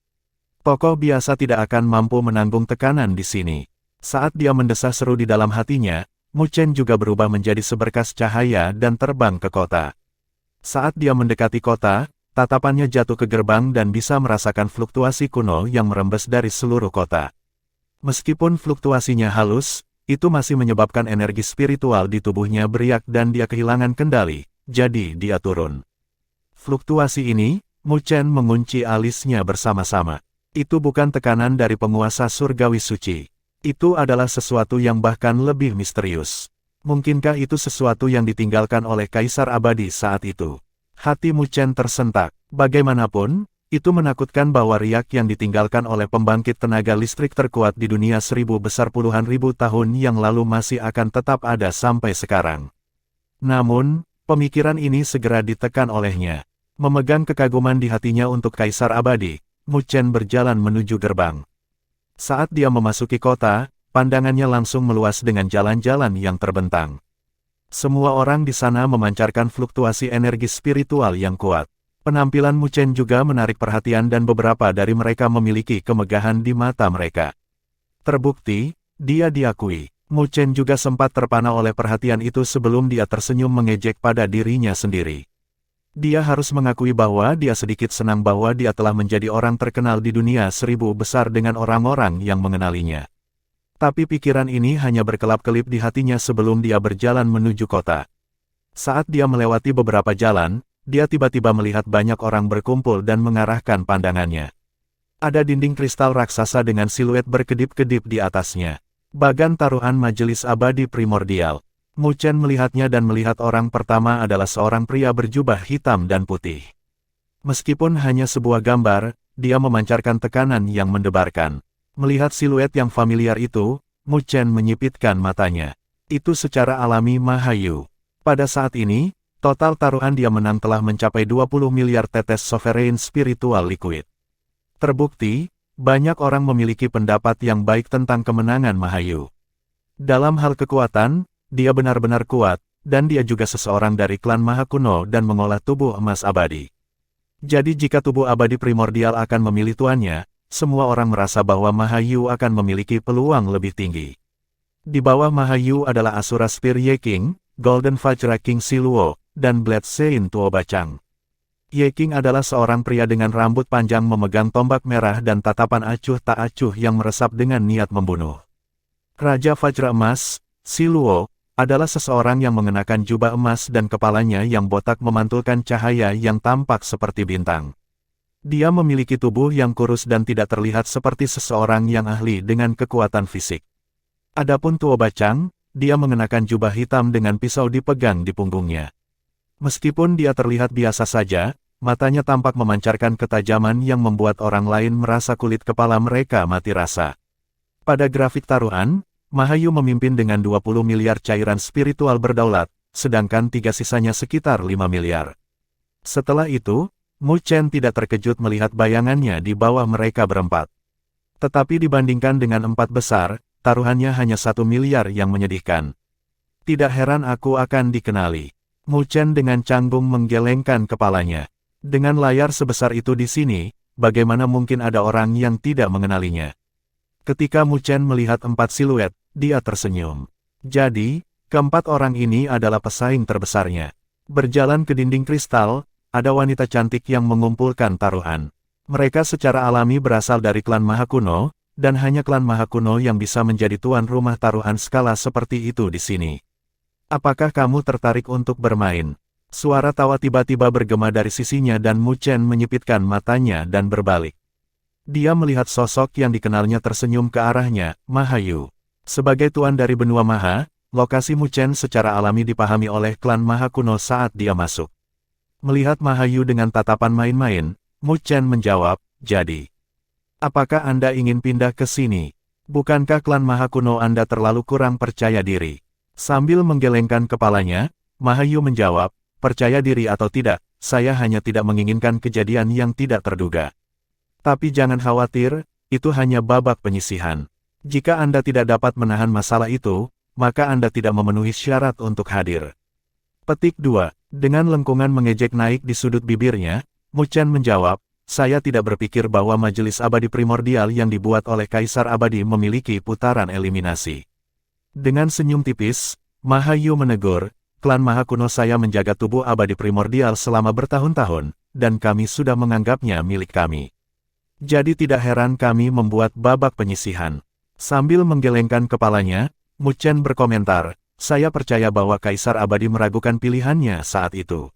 Tokoh biasa tidak akan mampu menanggung tekanan di sini. Saat dia mendesah seru di dalam hatinya, Mu Chen juga berubah menjadi seberkas cahaya dan terbang ke kota. Saat dia mendekati kota, tatapannya jatuh ke gerbang dan bisa merasakan fluktuasi kuno yang merembes dari seluruh kota. Meskipun fluktuasinya halus, itu masih menyebabkan energi spiritual di tubuhnya beriak dan dia kehilangan kendali, jadi dia turun. Fluktuasi ini, Mu Chen mengunci alisnya bersama-sama. Itu bukan tekanan dari penguasa surgawi suci. Itu adalah sesuatu yang bahkan lebih misterius. Mungkinkah itu sesuatu yang ditinggalkan oleh Kaisar Abadi saat itu? Hati Mu Chen tersentak. Bagaimanapun, itu menakutkan bahwa riak yang ditinggalkan oleh pembangkit tenaga listrik terkuat di dunia 1000 besar puluhan ribu tahun yang lalu masih akan tetap ada sampai sekarang. Namun, pemikiran ini segera ditekan olehnya. Memegang kekaguman di hatinya untuk Kaisar Abadi, Mu Chen berjalan menuju gerbang. Saat dia memasuki kota, pandangannya langsung meluas dengan jalan-jalan yang terbentang. Semua orang di sana memancarkan fluktuasi energi spiritual yang kuat. Penampilan Mu Chen juga menarik perhatian dan beberapa dari mereka memiliki kemegahan di mata mereka. Terbukti, dia diakui. Mu Chen juga sempat terpana oleh perhatian itu sebelum dia tersenyum mengejek pada dirinya sendiri. Dia harus mengakui bahwa dia sedikit senang bahwa dia telah menjadi orang terkenal di dunia 1000 besar dengan orang-orang yang mengenalinya. Tapi pikiran ini hanya berkelap-kelip di hatinya sebelum dia berjalan menuju kota. Saat dia melewati beberapa jalan, dia tiba-tiba melihat banyak orang berkumpul dan mengarahkan pandangannya. Ada dinding kristal raksasa dengan siluet berkedip-kedip di atasnya. Bagan taruhan Majelis Abadi Primordial. Mu Chen melihatnya dan melihat orang pertama adalah seorang pria berjubah hitam dan putih. Meskipun hanya sebuah gambar, dia memancarkan tekanan yang mendebarkan. Melihat siluet yang familiar itu, Mu Chen menyipitkan matanya. Itu secara alami Mahayu. Pada saat ini, total taruhan dia menang telah mencapai 20 miliar tetes sovereign spiritual liquid. Terbukti, banyak orang memiliki pendapat yang baik tentang kemenangan Mahayu. Dalam hal kekuatan, dia benar-benar kuat, dan dia juga seseorang dari klan Maha Kuno dan mengolah tubuh emas abadi. Jadi jika tubuh abadi primordial akan memilih tuannya, semua orang merasa bahwa Mahayu akan memiliki peluang lebih tinggi. Di bawah Mahayu adalah Asura Spear Ye King, Golden Vajra King Siluo, dan Blade Sein Tuo Bacang. Ye King adalah seorang pria dengan rambut panjang memegang tombak merah dan tatapan acuh tak acuh yang meresap dengan niat membunuh. Raja Vajra Emas, Siluo, adalah seseorang yang mengenakan jubah emas dan kepalanya yang botak memantulkan cahaya yang tampak seperti bintang. Dia memiliki tubuh yang kurus dan tidak terlihat seperti seseorang yang ahli dengan kekuatan fisik. Adapun Tuo Bacang, dia mengenakan jubah hitam dengan pisau dipegang di punggungnya. Meskipun dia terlihat biasa saja, matanya tampak memancarkan ketajaman yang membuat orang lain merasa kulit kepala mereka mati rasa. Pada grafik taruhan, Mahayu memimpin dengan 20 miliar cairan spiritual berdaulat, sedangkan 3 sisanya sekitar 5 miliar. Setelah itu, Mu Chen tidak terkejut melihat bayangannya di bawah mereka berempat. Tetapi dibandingkan dengan 4 besar, taruhannya hanya 1 miliar yang menyedihkan. Tidak heran aku akan dikenali. Mu Chen dengan canggung menggelengkan kepalanya. Dengan layar sebesar itu di sini, bagaimana mungkin ada orang yang tidak mengenalinya? Ketika Mu Chen melihat 4 siluet, dia tersenyum. Jadi, keempat orang ini adalah pesaing terbesarnya. Berjalan ke dinding kristal, ada wanita cantik yang mengumpulkan taruhan. Mereka secara alami berasal dari klan Maha Kuno, dan hanya klan Maha Kuno yang bisa menjadi tuan rumah taruhan skala seperti itu di sini. Apakah kamu tertarik untuk bermain? Suara tawa tiba-tiba bergema dari sisinya dan Mu Chen menyipitkan matanya dan berbalik. Dia melihat sosok yang dikenalnya tersenyum ke arahnya, Mahayu. Sebagai tuan dari benua Maha, lokasi Mu Chen secara alami dipahami oleh klan Maha Kuno saat dia masuk. Melihat Mahayu dengan tatapan main-main, Mu Chen menjawab, jadi. Apakah Anda ingin pindah ke sini? Bukankah klan Maha Kuno Anda terlalu kurang percaya diri? Sambil menggelengkan kepalanya, Mahayu menjawab, percaya diri atau tidak, saya hanya tidak menginginkan kejadian yang tidak terduga. Tapi jangan khawatir, itu hanya babak penyisihan. Jika Anda tidak dapat menahan masalah itu, maka Anda tidak memenuhi syarat untuk hadir. Petik 2. Dengan lengkungan mengejek naik di sudut bibirnya, Mu Chen menjawab, saya tidak berpikir bahwa majelis abadi primordial yang dibuat oleh Kaisar Abadi memiliki putaran eliminasi. Dengan senyum tipis, Mahayu menegur, klan Maha Kuno saya menjaga tubuh abadi primordial selama bertahun-tahun, dan kami sudah menganggapnya milik kami. Jadi tidak heran kami membuat babak penyisihan. Sambil menggelengkan kepalanya, Mu Chen berkomentar, saya percaya bahwa Kaisar Abadi meragukan pilihannya saat itu.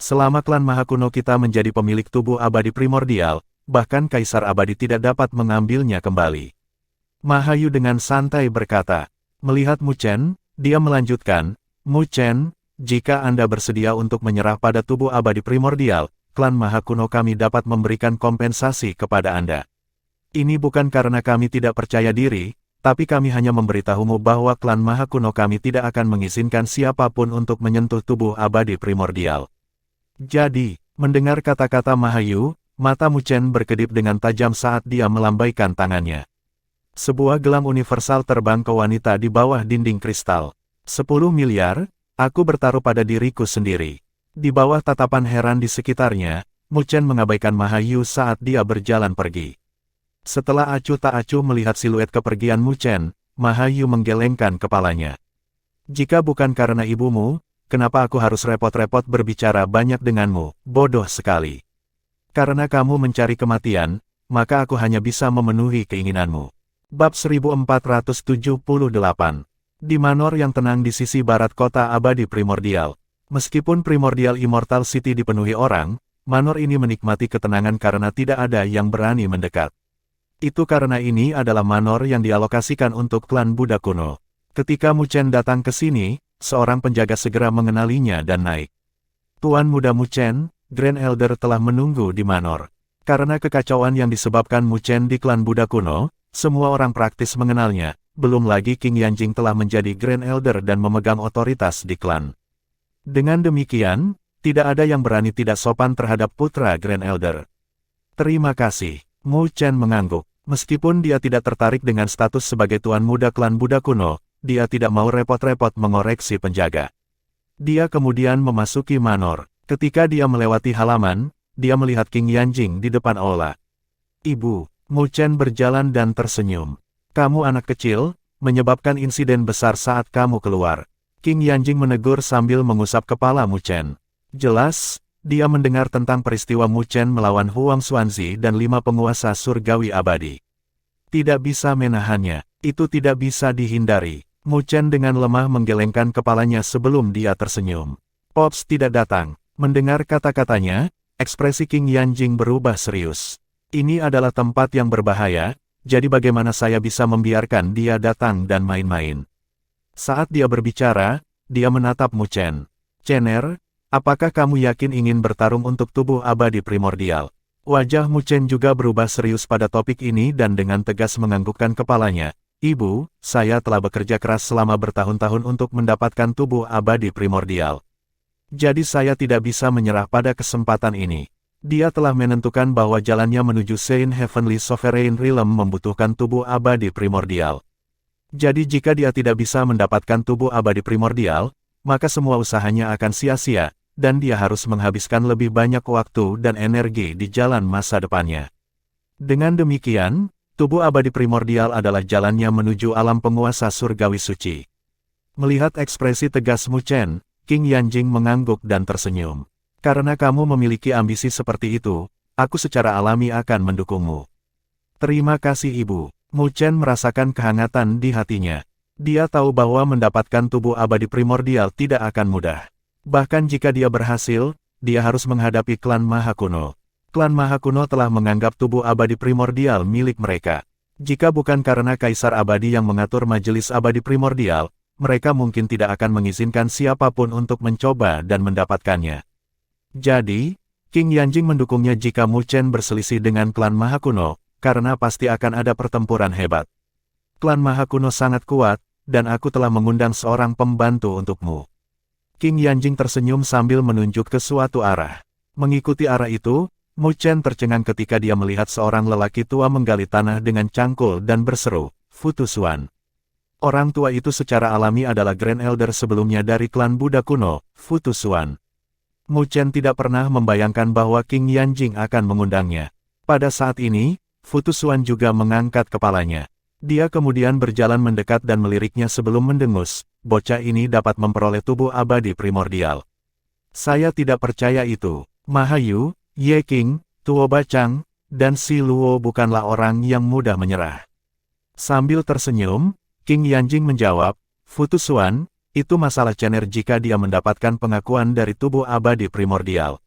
Selama klan Maha Kuno kita menjadi pemilik tubuh abadi primordial, bahkan Kaisar Abadi tidak dapat mengambilnya kembali. Mahayu dengan santai berkata. Melihat Mu Chen, dia melanjutkan, Mu Chen, jika Anda bersedia untuk menyerah pada tubuh abadi primordial, klan Maha Kuno kami dapat memberikan kompensasi kepada Anda. Ini bukan karena kami tidak percaya diri, tapi kami hanya memberitahumu bahwa klan Maha Kuno kami tidak akan mengizinkan siapapun untuk menyentuh tubuh abadi primordial. Jadi, mendengar kata-kata Mahayu, mata Mu Chen berkedip dengan tajam saat dia melambaikan tangannya. Sebuah gelang universal terbang ke wanita di bawah dinding kristal. 10 miliar, aku bertaruh pada diriku sendiri. Di bawah tatapan heran di sekitarnya, Mu Chen mengabaikan Mahayu saat dia berjalan pergi. Setelah acuh tak acuh melihat siluet kepergian Mu Chen, Mahayu menggelengkan kepalanya. Jika bukan karena ibumu, kenapa aku harus repot-repot berbicara banyak denganmu, bodoh sekali. Karena kamu mencari kematian, maka aku hanya bisa memenuhi keinginanmu. Bab 1478. Di Manor yang tenang di sisi barat kota abadi primordial. Meskipun Primordial Immortal City dipenuhi orang, Manor ini menikmati ketenangan karena tidak ada yang berani mendekat. Itu karena ini adalah Manor yang dialokasikan untuk klan Buddha kuno. Ketika Mu Chen datang ke sini, seorang penjaga segera mengenalinya dan naik. Tuan muda Mu Chen, Grand Elder telah menunggu di Manor. Karena kekacauan yang disebabkan Mu Chen di klan Buddha kuno, semua orang praktis mengenalnya, belum lagi King Yanjing telah menjadi Grand Elder dan memegang otoritas di klan. Dengan demikian, tidak ada yang berani tidak sopan terhadap putra Grand Elder. Terima kasih, Mu Chen mengangguk. Meskipun dia tidak tertarik dengan status sebagai tuan muda klan Buddha kuno, dia tidak mau repot-repot mengoreksi penjaga. Dia kemudian memasuki Manor. Ketika dia melewati halaman, dia melihat King Yanjing di depan aula. Ibu. Mu Chen berjalan dan tersenyum. Kamu anak kecil, menyebabkan insiden besar saat kamu keluar. King Yanjing menegur sambil mengusap kepala Mu Chen. Jelas, dia mendengar tentang peristiwa Mu Chen melawan Huang Xuanzi dan 5 penguasa surgawi abadi. Tidak bisa menahannya, itu tidak bisa dihindari. Mu Chen dengan lemah menggelengkan kepalanya sebelum dia tersenyum. Pops tidak datang. Mendengar kata-katanya, ekspresi King Yanjing berubah serius. Ini adalah tempat yang berbahaya, jadi bagaimana saya bisa membiarkan dia datang dan main-main? Saat dia berbicara, dia menatap Mu Chen. Chener, apakah kamu yakin ingin bertarung untuk tubuh abadi primordial? Wajah Mu Chen juga berubah serius pada topik ini dan dengan tegas menganggukkan kepalanya. Ibu, saya telah bekerja keras selama bertahun-tahun untuk mendapatkan tubuh abadi primordial. Jadi saya tidak bisa menyerah pada kesempatan ini. Dia telah menentukan bahwa jalannya menuju Saint Heavenly Sovereign Realm membutuhkan tubuh abadi primordial. Jadi jika dia tidak bisa mendapatkan tubuh abadi primordial, maka semua usahanya akan sia-sia, dan dia harus menghabiskan lebih banyak waktu dan energi di jalan masa depannya. Dengan demikian, tubuh abadi primordial adalah jalannya menuju alam penguasa surgawi suci. Melihat ekspresi tegas Mu Chen, King Yanjing mengangguk dan tersenyum. Karena kamu memiliki ambisi seperti itu, aku secara alami akan mendukungmu. Terima kasih Ibu. Mu Chen merasakan kehangatan di hatinya. Dia tahu bahwa mendapatkan tubuh abadi primordial tidak akan mudah. Bahkan jika dia berhasil, dia harus menghadapi klan Maha Kuno. Klan Maha Kuno telah menganggap tubuh abadi primordial milik mereka. Jika bukan karena Kaisar Abadi yang mengatur majelis abadi primordial, mereka mungkin tidak akan mengizinkan siapapun untuk mencoba dan mendapatkannya. Jadi, King Yanjing mendukungnya jika Mu Chen berselisih dengan klan Maha Kuno, karena pasti akan ada pertempuran hebat. Klan Maha Kuno sangat kuat, dan aku telah mengundang seorang pembantu untukmu. King Yanjing tersenyum sambil menunjuk ke suatu arah. Mengikuti arah itu, Mu Chen tercengang ketika dia melihat seorang lelaki tua menggali tanah dengan cangkul dan berseru, "Futu Xuan." Orang tua itu secara alami adalah Grand Elder sebelumnya dari klan Buddha kuno, Futu Xuan. Mu Chen tidak pernah membayangkan bahwa King Yanjing akan mengundangnya. Pada saat ini, Futu Xuan juga mengangkat kepalanya. Dia kemudian berjalan mendekat dan meliriknya sebelum mendengus, bocah ini dapat memperoleh tubuh abadi primordial. Saya tidak percaya itu. Mahayu, Ye King, Tuo Bacang, dan Si Luo bukanlah orang yang mudah menyerah. Sambil tersenyum, King Yanjing menjawab, Futu Xuan, itu masalah cener jika dia mendapatkan pengakuan dari tubuh abadi primordial.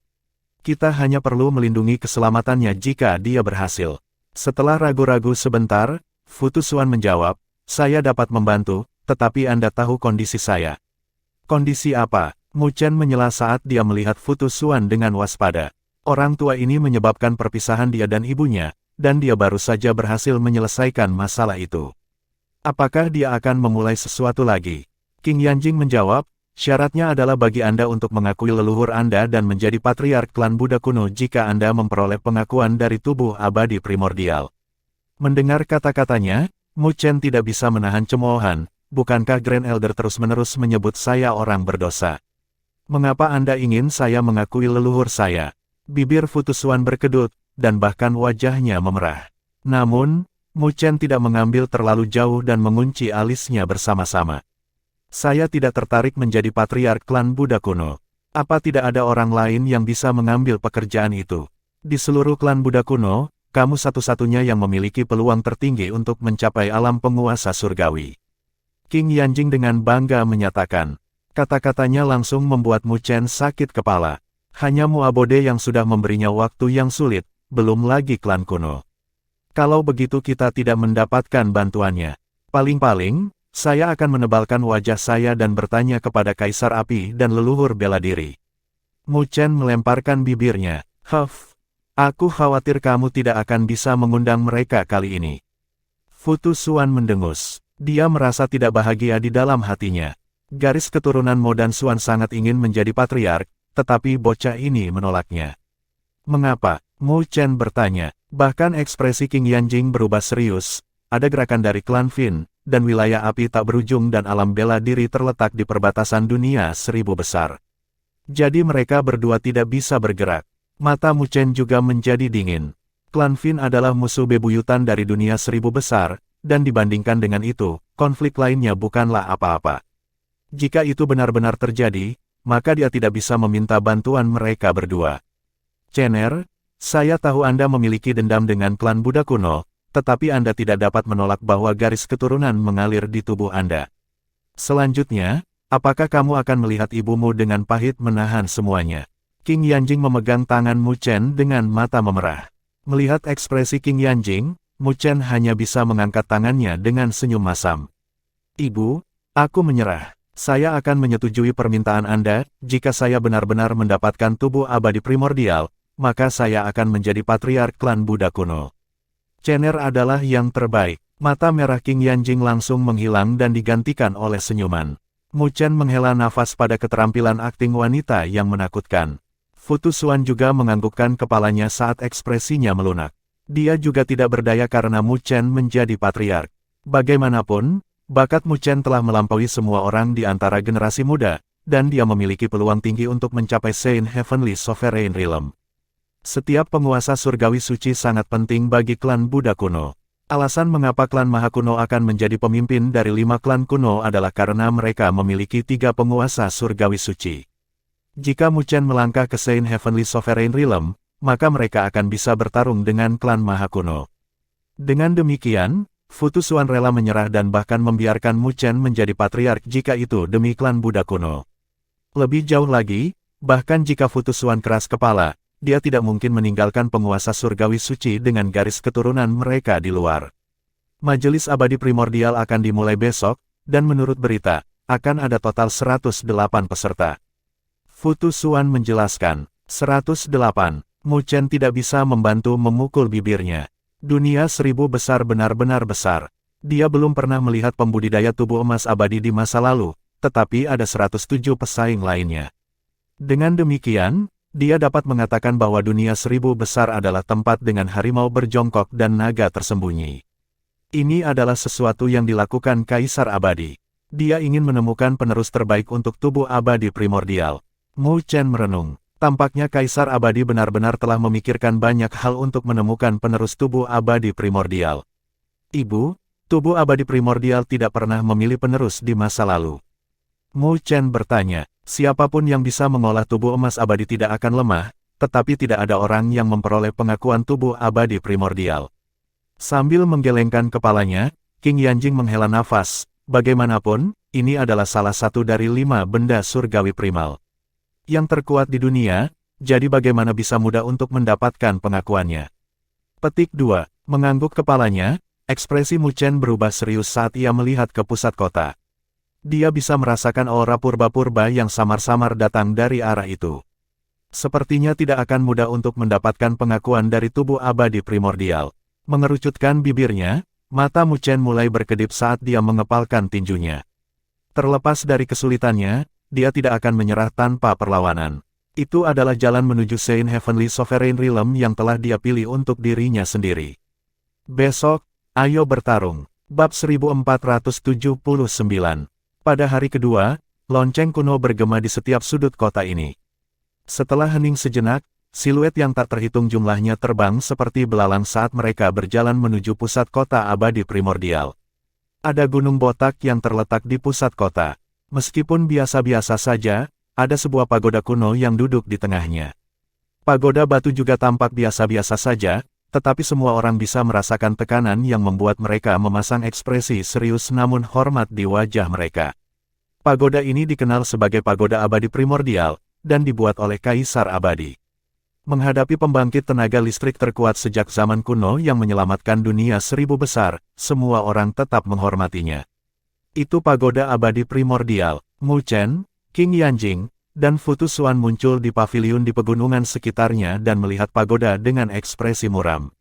Kita hanya perlu melindungi keselamatannya jika dia berhasil. Setelah ragu-ragu sebentar, Futu Xuan menjawab, saya dapat membantu, tetapi Anda tahu kondisi saya. Kondisi apa? Mu Chen menyela saat dia melihat Futu Xuan dengan waspada. Orang tua ini menyebabkan perpisahan dia dan ibunya, dan dia baru saja berhasil menyelesaikan masalah itu. Apakah dia akan memulai sesuatu lagi? King Yanjing menjawab, syaratnya adalah bagi Anda untuk mengakui leluhur Anda dan menjadi patriark klan Buddha kuno jika Anda memperoleh pengakuan dari tubuh abadi primordial. Mendengar kata-katanya, Mu Chen tidak bisa menahan cemoohan, bukankah Grand Elder terus-menerus menyebut saya orang berdosa? Mengapa Anda ingin saya mengakui leluhur saya? Bibir Futu Xuan berkedut, dan bahkan wajahnya memerah. Namun, Mu Chen tidak mengambil terlalu jauh dan mengunci alisnya bersama-sama. Saya tidak tertarik menjadi patriark klan Buddha kuno. Apa tidak ada orang lain yang bisa mengambil pekerjaan itu? Di seluruh klan Buddha kuno, kamu satu-satunya yang memiliki peluang tertinggi untuk mencapai alam penguasa surgawi. King Yanjing dengan bangga menyatakan. Kata-katanya langsung membuat Mu Chen sakit kepala. Hanya Mu Abode yang sudah memberinya waktu yang sulit, belum lagi klan kuno. Kalau begitu kita tidak mendapatkan bantuannya. Paling-paling, saya akan menebalkan wajah saya dan bertanya kepada Kaisar Api dan leluhur bela diri. Mu Chen melemparkan bibirnya. Huff, aku khawatir kamu tidak akan bisa mengundang mereka kali ini. Futu Xuan mendengus. Dia merasa tidak bahagia di dalam hatinya. Garis keturunan Mo dan Xuan sangat ingin menjadi patriark, tetapi bocah ini menolaknya. Mengapa? Mu Chen bertanya. Bahkan ekspresi King Yanjing berubah serius. Ada gerakan dari klan Fin, dan wilayah api tak berujung dan alam bela diri terletak di perbatasan dunia seribu besar. Jadi mereka berdua tidak bisa bergerak. Mata Mu Chen juga menjadi dingin. Klan Fin adalah musuh bebuyutan dari dunia seribu besar, dan dibandingkan dengan itu, konflik lainnya bukanlah apa-apa. Jika itu benar-benar terjadi, maka dia tidak bisa meminta bantuan mereka berdua. Cener, saya tahu Anda memiliki dendam dengan klan Buddha kuno, tetapi Anda tidak dapat menolak bahwa garis keturunan mengalir di tubuh Anda. Selanjutnya, apakah kamu akan melihat ibumu dengan pahit menahan semuanya? King Yanjing memegang tangan Mu Chen dengan mata memerah. Melihat ekspresi King Yanjing, Mu Chen hanya bisa mengangkat tangannya dengan senyum masam. Ibu, aku menyerah. Saya akan menyetujui permintaan Anda, jika saya benar-benar mendapatkan tubuh abadi primordial, maka saya akan menjadi patriark klan Buddha kuno. Cener adalah yang terbaik. Mata merah King Yanjing langsung menghilang dan digantikan oleh senyuman. Mu Chen menghela nafas pada keterampilan akting wanita yang menakutkan. Fu Tusuan juga menganggukkan kepalanya saat ekspresinya melunak. Dia juga tidak berdaya karena Mu Chen menjadi patriark. Bagaimanapun, bakat Mu Chen telah melampaui semua orang di antara generasi muda, dan dia memiliki peluang tinggi untuk mencapai Saint Heavenly Sovereign Realm. Setiap penguasa surgawi suci sangat penting bagi klan Buddha kuno. Alasan mengapa klan Maha Kuno akan menjadi pemimpin dari 5 klan kuno adalah karena mereka memiliki 3 penguasa surgawi suci. Jika Mu Chen melangkah ke Saint Heavenly Sovereign Realm, maka mereka akan bisa bertarung dengan klan Maha Kuno. Dengan demikian, Fu Tusuan rela menyerah dan bahkan membiarkan Mu Chen menjadi patriark jika itu demi klan Buddha kuno. Lebih jauh lagi, bahkan jika Fu Tusuan keras kepala, dia tidak mungkin meninggalkan penguasa surgawi suci dengan garis keturunan mereka di luar. Majelis abadi primordial akan dimulai besok, dan menurut berita, akan ada total 108 peserta. Fu Tusuan menjelaskan, 108, Mu Chen tidak bisa membantu memukul bibirnya. Dunia 1000 besar benar-benar besar. Dia belum pernah melihat pembudidaya tubuh emas abadi di masa lalu, tetapi ada 107 pesaing lainnya. Dengan demikian, dia dapat mengatakan bahwa dunia 1000 besar adalah tempat dengan harimau berjongkok dan naga tersembunyi. Ini adalah sesuatu yang dilakukan Kaisar Abadi. Dia ingin menemukan penerus terbaik untuk tubuh abadi primordial. Mu Chen merenung. Tampaknya Kaisar Abadi benar-benar telah memikirkan banyak hal untuk menemukan penerus tubuh abadi primordial. Ibu, tubuh abadi primordial tidak pernah memilih penerus di masa lalu. Mu Chen bertanya. Siapapun yang bisa mengolah tubuh emas abadi tidak akan lemah, tetapi tidak ada orang yang memperoleh pengakuan tubuh abadi primordial. Sambil menggelengkan kepalanya, King Yanjing menghela nafas. Bagaimanapun, ini adalah salah satu dari 5 benda surgawi primal yang terkuat di dunia, jadi bagaimana bisa mudah untuk mendapatkan pengakuannya. Petik 2. Mengangguk kepalanya, ekspresi Mu Chen berubah serius saat ia melihat ke pusat kota. Dia bisa merasakan aura purba-purba yang samar-samar datang dari arah itu. Sepertinya tidak akan mudah untuk mendapatkan pengakuan dari tubuh abadi primordial. Mengerucutkan bibirnya, mata Mu Chen mulai berkedip saat dia mengepalkan tinjunya. Terlepas dari kesulitannya, dia tidak akan menyerah tanpa perlawanan. Itu adalah jalan menuju Saint Heavenly Sovereign Realm yang telah dia pilih untuk dirinya sendiri. Besok, ayo bertarung. Bab 1479. Pada hari kedua, lonceng kuno bergema di setiap sudut kota ini. Setelah hening sejenak, siluet yang tak terhitung jumlahnya terbang seperti belalang saat mereka berjalan menuju pusat kota abadi primordial. Ada gunung botak yang terletak di pusat kota. Meskipun biasa-biasa saja, ada sebuah pagoda kuno yang duduk di tengahnya. Pagoda batu juga tampak biasa-biasa saja, tetapi semua orang bisa merasakan tekanan yang membuat mereka memasang ekspresi serius namun hormat di wajah mereka. Pagoda ini dikenal sebagai pagoda abadi primordial, dan dibuat oleh Kaisar Abadi. Menghadapi pembangkit tenaga listrik terkuat sejak zaman kuno yang menyelamatkan dunia 1000 besar, semua orang tetap menghormatinya. Itu pagoda abadi primordial. Mu Chen, King Yanjing, dan Fu Tusuan muncul di paviliun di pegunungan sekitarnya dan melihat pagoda dengan ekspresi muram.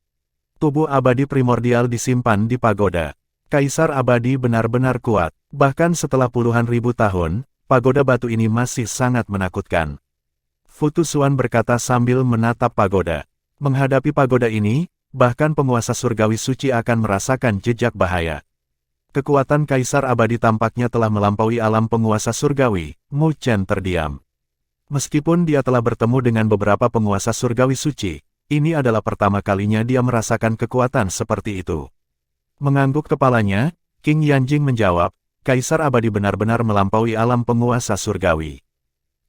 Tubuh abadi primordial disimpan di pagoda. Kaisar Abadi benar-benar kuat. Bahkan setelah puluhan ribu tahun, pagoda batu ini masih sangat menakutkan. Fu Tusuan berkata sambil menatap pagoda. Menghadapi pagoda ini, bahkan penguasa surgawi suci akan merasakan jejak bahaya. Kekuatan Kaisar Abadi tampaknya telah melampaui alam penguasa surgawi. Mu Chen terdiam. Meskipun dia telah bertemu dengan beberapa penguasa surgawi suci, ini adalah pertama kalinya dia merasakan kekuatan seperti itu. Mengangguk kepalanya, King Yanjing menjawab, Kaisar Abadi benar-benar melampaui alam penguasa surgawi.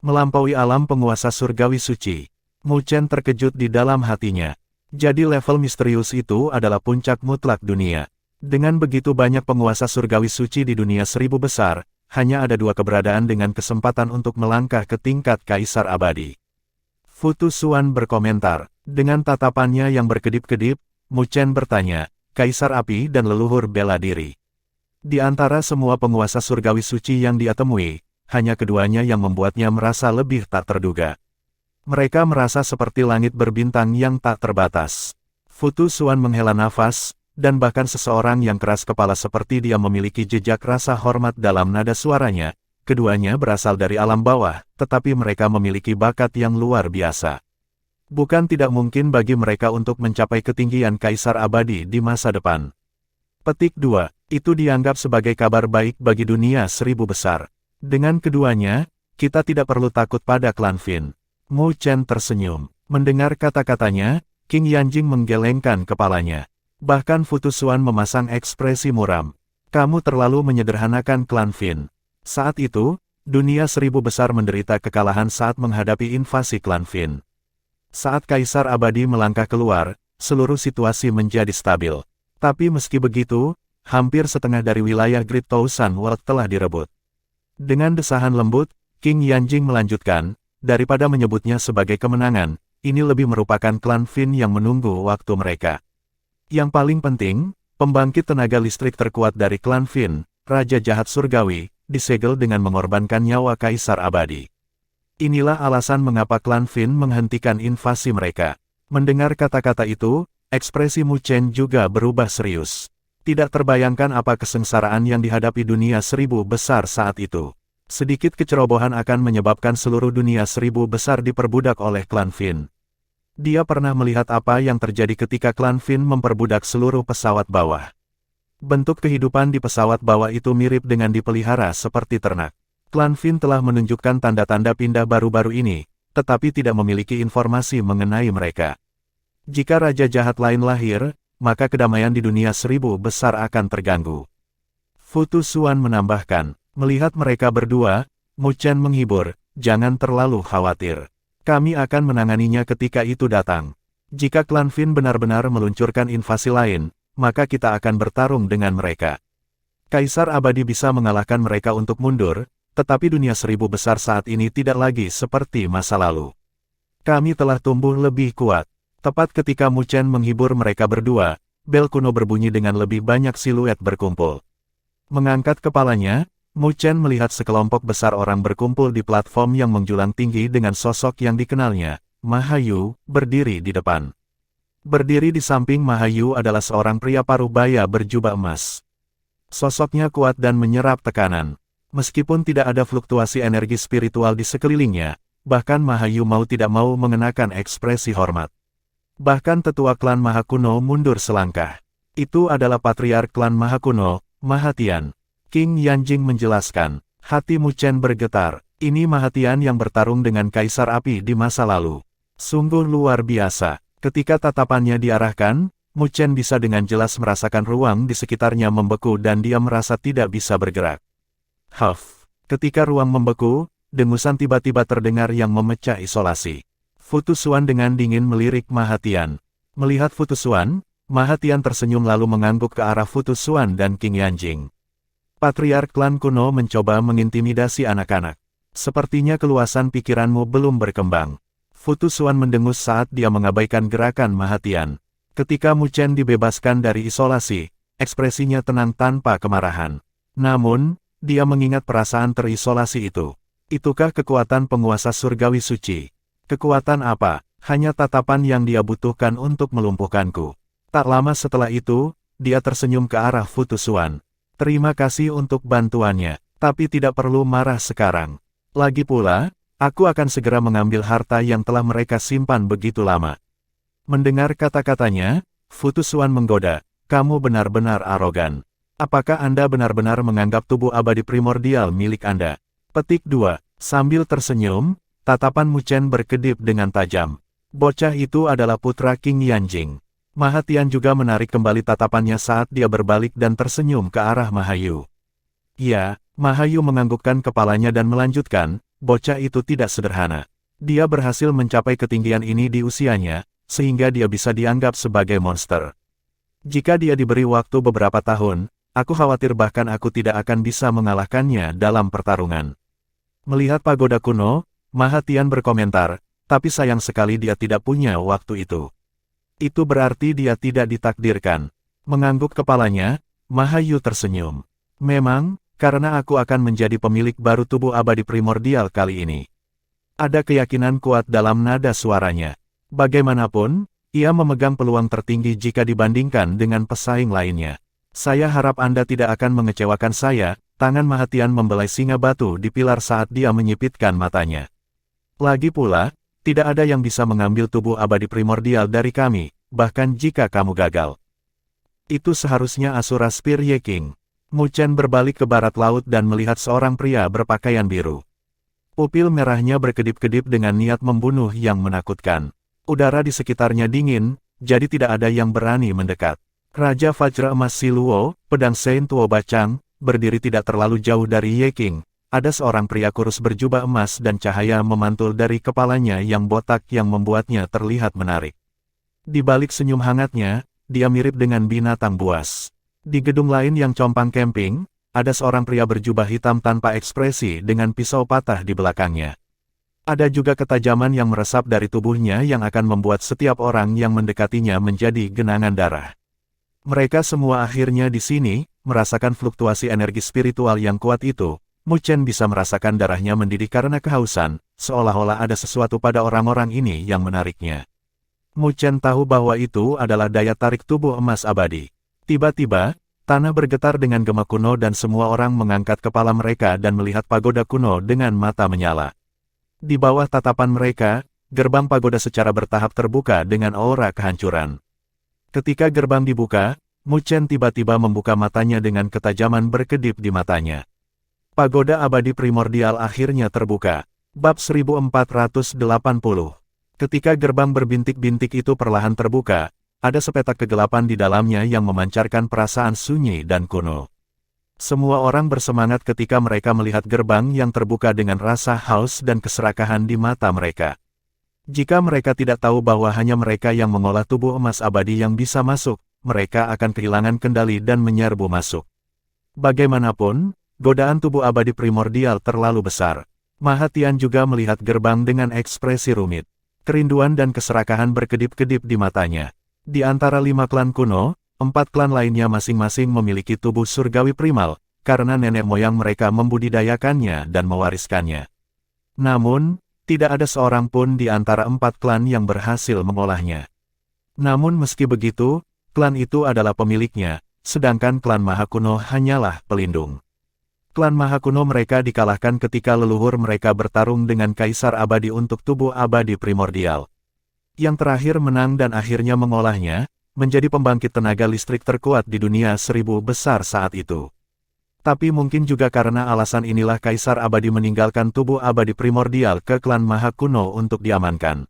Melampaui alam penguasa surgawi suci. Mu Chen terkejut di dalam hatinya. Jadi level misterius itu adalah puncak mutlak dunia. Dengan begitu banyak penguasa surgawi suci di dunia 1000 besar, hanya ada 2 keberadaan dengan kesempatan untuk melangkah ke tingkat Kaisar Abadi. Fu Tusuan berkomentar. Dengan tatapannya yang berkedip-kedip, Mu Chen bertanya, Kaisar Api dan leluhur bela diri. Di antara semua penguasa surgawi suci yang dia temui, hanya keduanya yang membuatnya merasa lebih tak terduga. Mereka merasa seperti langit berbintang yang tak terbatas. Fu Tusuan menghela nafas, dan bahkan seseorang yang keras kepala seperti dia memiliki jejak rasa hormat dalam nada suaranya, keduanya berasal dari alam bawah, tetapi mereka memiliki bakat yang luar biasa. Bukan tidak mungkin bagi mereka untuk mencapai ketinggian Kaisar Abadi di masa depan. Petik 2. Itu dianggap sebagai kabar baik bagi dunia 1000 besar. Dengan keduanya, kita tidak perlu takut pada klan Fin. Mu Chen tersenyum. Mendengar kata-katanya, King Yanjing menggelengkan kepalanya. Bahkan Fu Tusuan memasang ekspresi muram. Kamu terlalu menyederhanakan klan Fin. Saat itu, dunia 1000 besar menderita kekalahan saat menghadapi invasi klan Fin. Saat Kaisar Abadi melangkah keluar, seluruh situasi menjadi stabil. Tapi meski begitu, hampir setengah dari wilayah Great Thousand World telah direbut. Dengan desahan lembut, King Yanjing melanjutkan, daripada menyebutnya sebagai kemenangan, ini lebih merupakan klan Fin yang menunggu waktu mereka. Yang paling penting, pembangkit tenaga listrik terkuat dari klan Fin, Raja Jahat Surgawi, disegel dengan mengorbankan nyawa Kaisar Abadi. Inilah alasan mengapa klan Fin menghentikan invasi mereka. Mendengar kata-kata itu, ekspresi Mu Chen juga berubah serius. Tidak terbayangkan apa kesengsaraan yang dihadapi dunia 1000 besar saat itu. Sedikit kecerobohan akan menyebabkan seluruh dunia 1000 besar diperbudak oleh klan Fin. Dia pernah melihat apa yang terjadi ketika klan Fin memperbudak seluruh pesawat bawah. Bentuk kehidupan di pesawat bawah itu mirip dengan dipelihara seperti ternak. Klan Fin telah menunjukkan tanda-tanda pindah baru-baru ini, tetapi tidak memiliki informasi mengenai mereka. Jika Raja Jahat lain lahir, maka kedamaian di dunia 1000 besar akan terganggu. Fu Tusuan menambahkan, melihat mereka berdua, Mu Chen menghibur, jangan terlalu khawatir. Kami akan menanganinya ketika itu datang. Jika klan Fin benar-benar meluncurkan invasi lain, maka kita akan bertarung dengan mereka. Kaisar Abadi bisa mengalahkan mereka untuk mundur, tetapi dunia 1000 besar saat ini tidak lagi seperti masa lalu. Kami telah tumbuh lebih kuat. Tepat ketika Mu Chen menghibur mereka berdua, bel kuno berbunyi dengan lebih banyak siluet berkumpul. Mengangkat kepalanya, Mu Chen melihat sekelompok besar orang berkumpul di platform yang menjulang tinggi dengan sosok yang dikenalnya, Mahayu, berdiri di depan. Berdiri di samping Mahayu adalah seorang pria paruh baya berjubah emas. Sosoknya kuat dan menyerap tekanan. Meskipun tidak ada fluktuasi energi spiritual di sekelilingnya, bahkan Mahayu mau tidak mau mengenakan ekspresi hormat. Bahkan tetua klan Mahakuno mundur selangkah. Itu adalah patriark klan Mahakuno, Mahatian. King Yanjing menjelaskan, hati Mu Chen bergetar, ini Mahatian yang bertarung dengan Kaisar Api di masa lalu. Sungguh luar biasa, ketika tatapannya diarahkan, Mu Chen bisa dengan jelas merasakan ruang di sekitarnya membeku dan dia merasa tidak bisa bergerak. Huff, ketika ruang membeku, dengusan tiba-tiba terdengar yang memecah isolasi. Fu Tusuan dengan dingin melirik Mahatian. Melihat Fu Tusuan, Mahatian tersenyum lalu mengangguk ke arah Fu Tusuan dan King Yanjing. Patriark klan kuno mencoba mengintimidasi anak-anak. Sepertinya keluasan pikiranmu belum berkembang. Fu Tusuan mendengus saat dia mengabaikan gerakan Mahatian. Ketika Mu Chen dibebaskan dari isolasi, ekspresinya tenang tanpa kemarahan. Namun, dia mengingat perasaan terisolasi itu. Itukah kekuatan penguasa surgawi suci? Kekuatan apa? Hanya tatapan yang dia butuhkan untuk melumpuhkanku. Tak lama setelah itu, dia tersenyum ke arah Fu Tusuan. Terima kasih untuk bantuannya, tapi tidak perlu marah sekarang. Lagi pula, aku akan segera mengambil harta yang telah mereka simpan begitu lama. Mendengar kata-katanya, Fu Tusuan menggoda, kamu benar-benar arogan. Apakah Anda benar-benar menganggap tubuh abadi primordial milik Anda? Petik 2. Sambil tersenyum, tatapan Mu Chen berkedip dengan tajam. Bocah itu adalah putra King Yanjing. Mahatian juga menarik kembali tatapannya saat dia berbalik dan tersenyum ke arah Mahayu. Ya, Mahayu menganggukkan kepalanya dan melanjutkan, bocah itu tidak sederhana. Dia berhasil mencapai ketinggian ini di usianya, sehingga dia bisa dianggap sebagai monster. Jika dia diberi waktu beberapa tahun, aku khawatir bahkan aku tidak akan bisa mengalahkannya dalam pertarungan. Melihat pagoda kuno, Mahatian berkomentar, tapi sayang sekali dia tidak punya waktu itu. Itu berarti dia tidak ditakdirkan. Mengangguk kepalanya, Mahayu tersenyum. Memang, karena aku akan menjadi pemilik baru tubuh abadi primordial kali ini. Ada keyakinan kuat dalam nada suaranya. Bagaimanapun, ia memegang peluang tertinggi jika dibandingkan dengan pesaing lainnya. Saya harap Anda tidak akan mengecewakan saya, tangan Mahatian membelai singa batu di pilar saat dia menyipitkan matanya. Lagi pula, tidak ada yang bisa mengambil tubuh abadi primordial dari kami, bahkan jika kamu gagal. Itu seharusnya Asura Spear Ye King. Mu Chen berbalik ke barat laut dan melihat seorang pria berpakaian biru. Pupil merahnya berkedip-kedip dengan niat membunuh yang menakutkan. Udara di sekitarnya dingin, jadi tidak ada yang berani mendekat. Raja Vajra Emas Siluo, pedang Sein Tuo Bacang, berdiri tidak terlalu jauh dari Ye King. Ada seorang pria kurus berjubah emas dan cahaya memantul dari kepalanya yang botak yang membuatnya terlihat menarik. Di balik senyum hangatnya, dia mirip dengan binatang buas. Di gedung lain yang compang camping, ada seorang pria berjubah hitam tanpa ekspresi dengan pisau patah di belakangnya. Ada juga ketajaman yang meresap dari tubuhnya yang akan membuat setiap orang yang mendekatinya menjadi genangan darah. Mereka semua akhirnya di sini, merasakan fluktuasi energi spiritual yang kuat itu. Mu Chen bisa merasakan darahnya mendidih karena kehausan, seolah-olah ada sesuatu pada orang-orang ini yang menariknya. Mu Chen tahu bahwa itu adalah daya tarik tubuh emas abadi. Tiba-tiba, tanah bergetar dengan gema kuno dan semua orang mengangkat kepala mereka dan melihat pagoda kuno dengan mata menyala. Di bawah tatapan mereka, gerbang pagoda secara bertahap terbuka dengan aura kehancuran. Ketika gerbang dibuka, Mu Chen tiba-tiba membuka matanya dengan ketajaman berkedip di matanya. Pagoda abadi primordial akhirnya terbuka. Bab 1480. Ketika gerbang berbintik-bintik itu perlahan terbuka, ada sepetak kegelapan di dalamnya yang memancarkan perasaan sunyi dan kuno. Semua orang bersemangat ketika mereka melihat gerbang yang terbuka dengan rasa haus dan keserakahan di mata mereka. Jika mereka tidak tahu bahwa hanya mereka yang mengolah tubuh emas abadi yang bisa masuk, mereka akan kehilangan kendali dan menyerbu masuk. Bagaimanapun, godaan tubuh abadi primordial terlalu besar. Mahatian juga melihat gerbang dengan ekspresi rumit. Kerinduan dan keserakahan berkedip-kedip di matanya. Di antara 5 klan kuno, 4 klan lainnya masing-masing memiliki tubuh surgawi primal, karena nenek moyang mereka membudidayakannya dan mewariskannya. Namun, tidak ada seorang pun di antara 4 klan yang berhasil mengolahnya. Namun meski begitu, klan itu adalah pemiliknya, sedangkan klan Maha Kuno hanyalah pelindung. Klan Maha Kuno mereka dikalahkan ketika leluhur mereka bertarung dengan Kaisar Abadi untuk tubuh abadi primordial. Yang terakhir menang dan akhirnya mengolahnya, menjadi pembangkit tenaga listrik terkuat di dunia 1000 besar saat itu. Tapi mungkin juga karena alasan inilah Kaisar Abadi meninggalkan tubuh abadi primordial ke klan Maha Kuno untuk diamankan.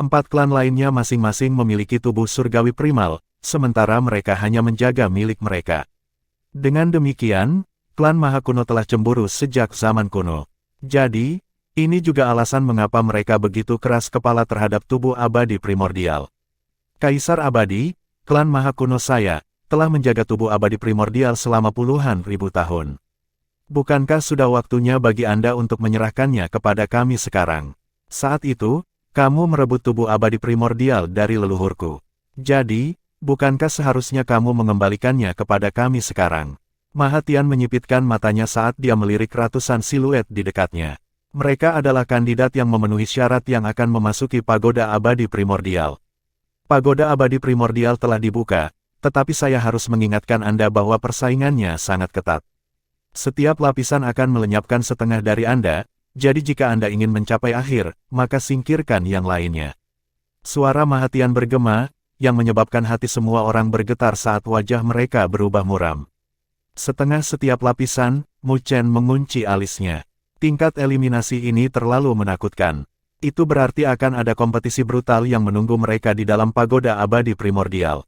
4 klan lainnya masing-masing memiliki tubuh surgawi primal, sementara mereka hanya menjaga milik mereka. Dengan demikian, klan Maha Kuno telah cemburu sejak zaman kuno. Jadi, ini juga alasan mengapa mereka begitu keras kepala terhadap tubuh abadi primordial. Kaisar Abadi, klan Maha Kuno saya, telah menjaga tubuh abadi primordial selama puluhan ribu tahun. Bukankah sudah waktunya bagi Anda untuk menyerahkannya kepada kami sekarang? Saat itu, kamu merebut tubuh abadi primordial dari leluhurku. Jadi, bukankah seharusnya kamu mengembalikannya kepada kami sekarang? Mahatian menyipitkan matanya saat dia melirik ratusan siluet di dekatnya. Mereka adalah kandidat yang memenuhi syarat yang akan memasuki pagoda abadi primordial. Pagoda abadi primordial telah dibuka, tetapi saya harus mengingatkan Anda bahwa persaingannya sangat ketat. Setiap lapisan akan melenyapkan setengah dari Anda, jadi jika Anda ingin mencapai akhir, maka singkirkan yang lainnya. Suara Mahatian bergema, yang menyebabkan hati semua orang bergetar saat wajah mereka berubah muram. Setengah setiap lapisan, Mu Chen mengunci alisnya. Tingkat eliminasi ini terlalu menakutkan. Itu berarti akan ada kompetisi brutal yang menunggu mereka di dalam pagoda abadi primordial.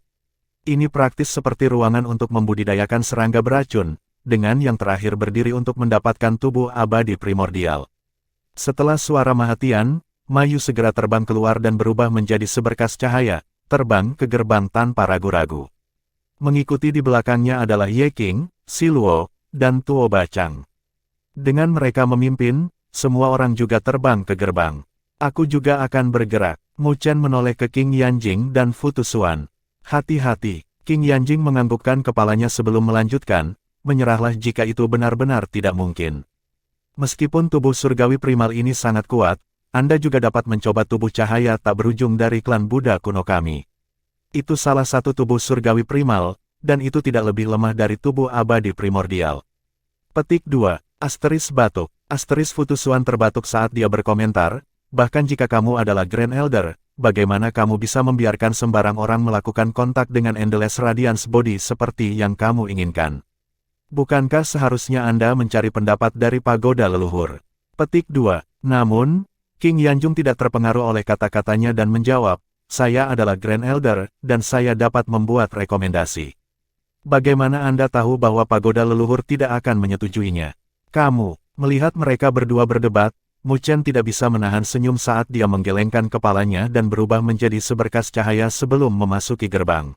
Ini praktis seperti ruangan untuk membudidayakan serangga beracun, dengan yang terakhir berdiri untuk mendapatkan tubuh abadi primordial. Setelah suara Mahatian, Mayu segera terbang keluar dan berubah menjadi seberkas cahaya, terbang ke gerbang tanpa ragu-ragu. Mengikuti di belakangnya adalah Ye King, Siluo, dan Tuo Bacang. Dengan mereka memimpin, semua orang juga terbang ke gerbang. Aku juga akan bergerak. Mu Chen menoleh ke King Yanjing dan Futusuan. Hati-hati, King Yanjing menganggukkan kepalanya sebelum melanjutkan, menyerahlah jika itu benar-benar tidak mungkin. Meskipun tubuh surgawi primal ini sangat kuat, Anda juga dapat mencoba tubuh cahaya tak berujung dari klan Buddha kuno kami. Itu salah satu tubuh surgawi primal, dan itu tidak lebih lemah dari tubuh abadi primordial. Petik 2. Asteris batuk. Asteris Futusuan terbatuk saat dia berkomentar, bahkan jika kamu adalah Grand Elder, bagaimana kamu bisa membiarkan sembarang orang melakukan kontak dengan Endless Radiance Body seperti yang kamu inginkan? Bukankah seharusnya Anda mencari pendapat dari pagoda leluhur? Petik 2. Namun, King Yanjung tidak terpengaruh oleh kata-katanya dan menjawab, saya adalah Grand Elder, dan saya dapat membuat rekomendasi. Bagaimana Anda tahu bahwa pagoda leluhur tidak akan menyetujuinya? Kamu, melihat mereka berdua berdebat, Mu Chen tidak bisa menahan senyum saat dia menggelengkan kepalanya dan berubah menjadi seberkas cahaya sebelum memasuki gerbang.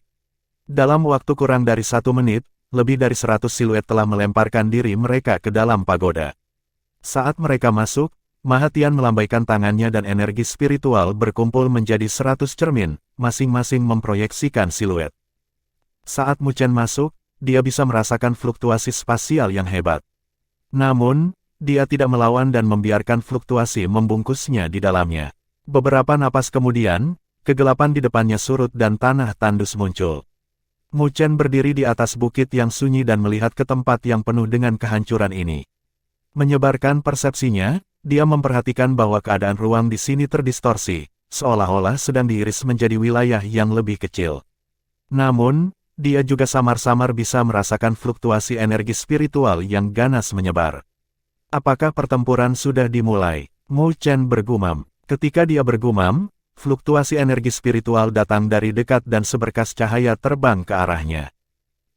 Dalam waktu kurang dari 1 menit, lebih dari 100 siluet telah melemparkan diri mereka ke dalam pagoda. Saat mereka masuk, Mahatian melambaikan tangannya dan energi spiritual berkumpul menjadi 100 cermin, masing-masing memproyeksikan siluet. Saat Mu Chen masuk, dia bisa merasakan fluktuasi spasial yang hebat. Namun, dia tidak melawan dan membiarkan fluktuasi membungkusnya di dalamnya. Beberapa napas kemudian, kegelapan di depannya surut dan tanah tandus muncul. Mu Chen berdiri di atas bukit yang sunyi dan melihat ke tempat yang penuh dengan kehancuran ini. Menyebarkan persepsinya, dia memperhatikan bahwa keadaan ruang di sini terdistorsi, seolah-olah sedang diiris menjadi wilayah yang lebih kecil. Namun, dia juga samar-samar bisa merasakan fluktuasi energi spiritual yang ganas menyebar. Apakah pertempuran sudah dimulai? Mu Chen bergumam. Ketika dia bergumam, fluktuasi energi spiritual datang dari dekat dan seberkas cahaya terbang ke arahnya.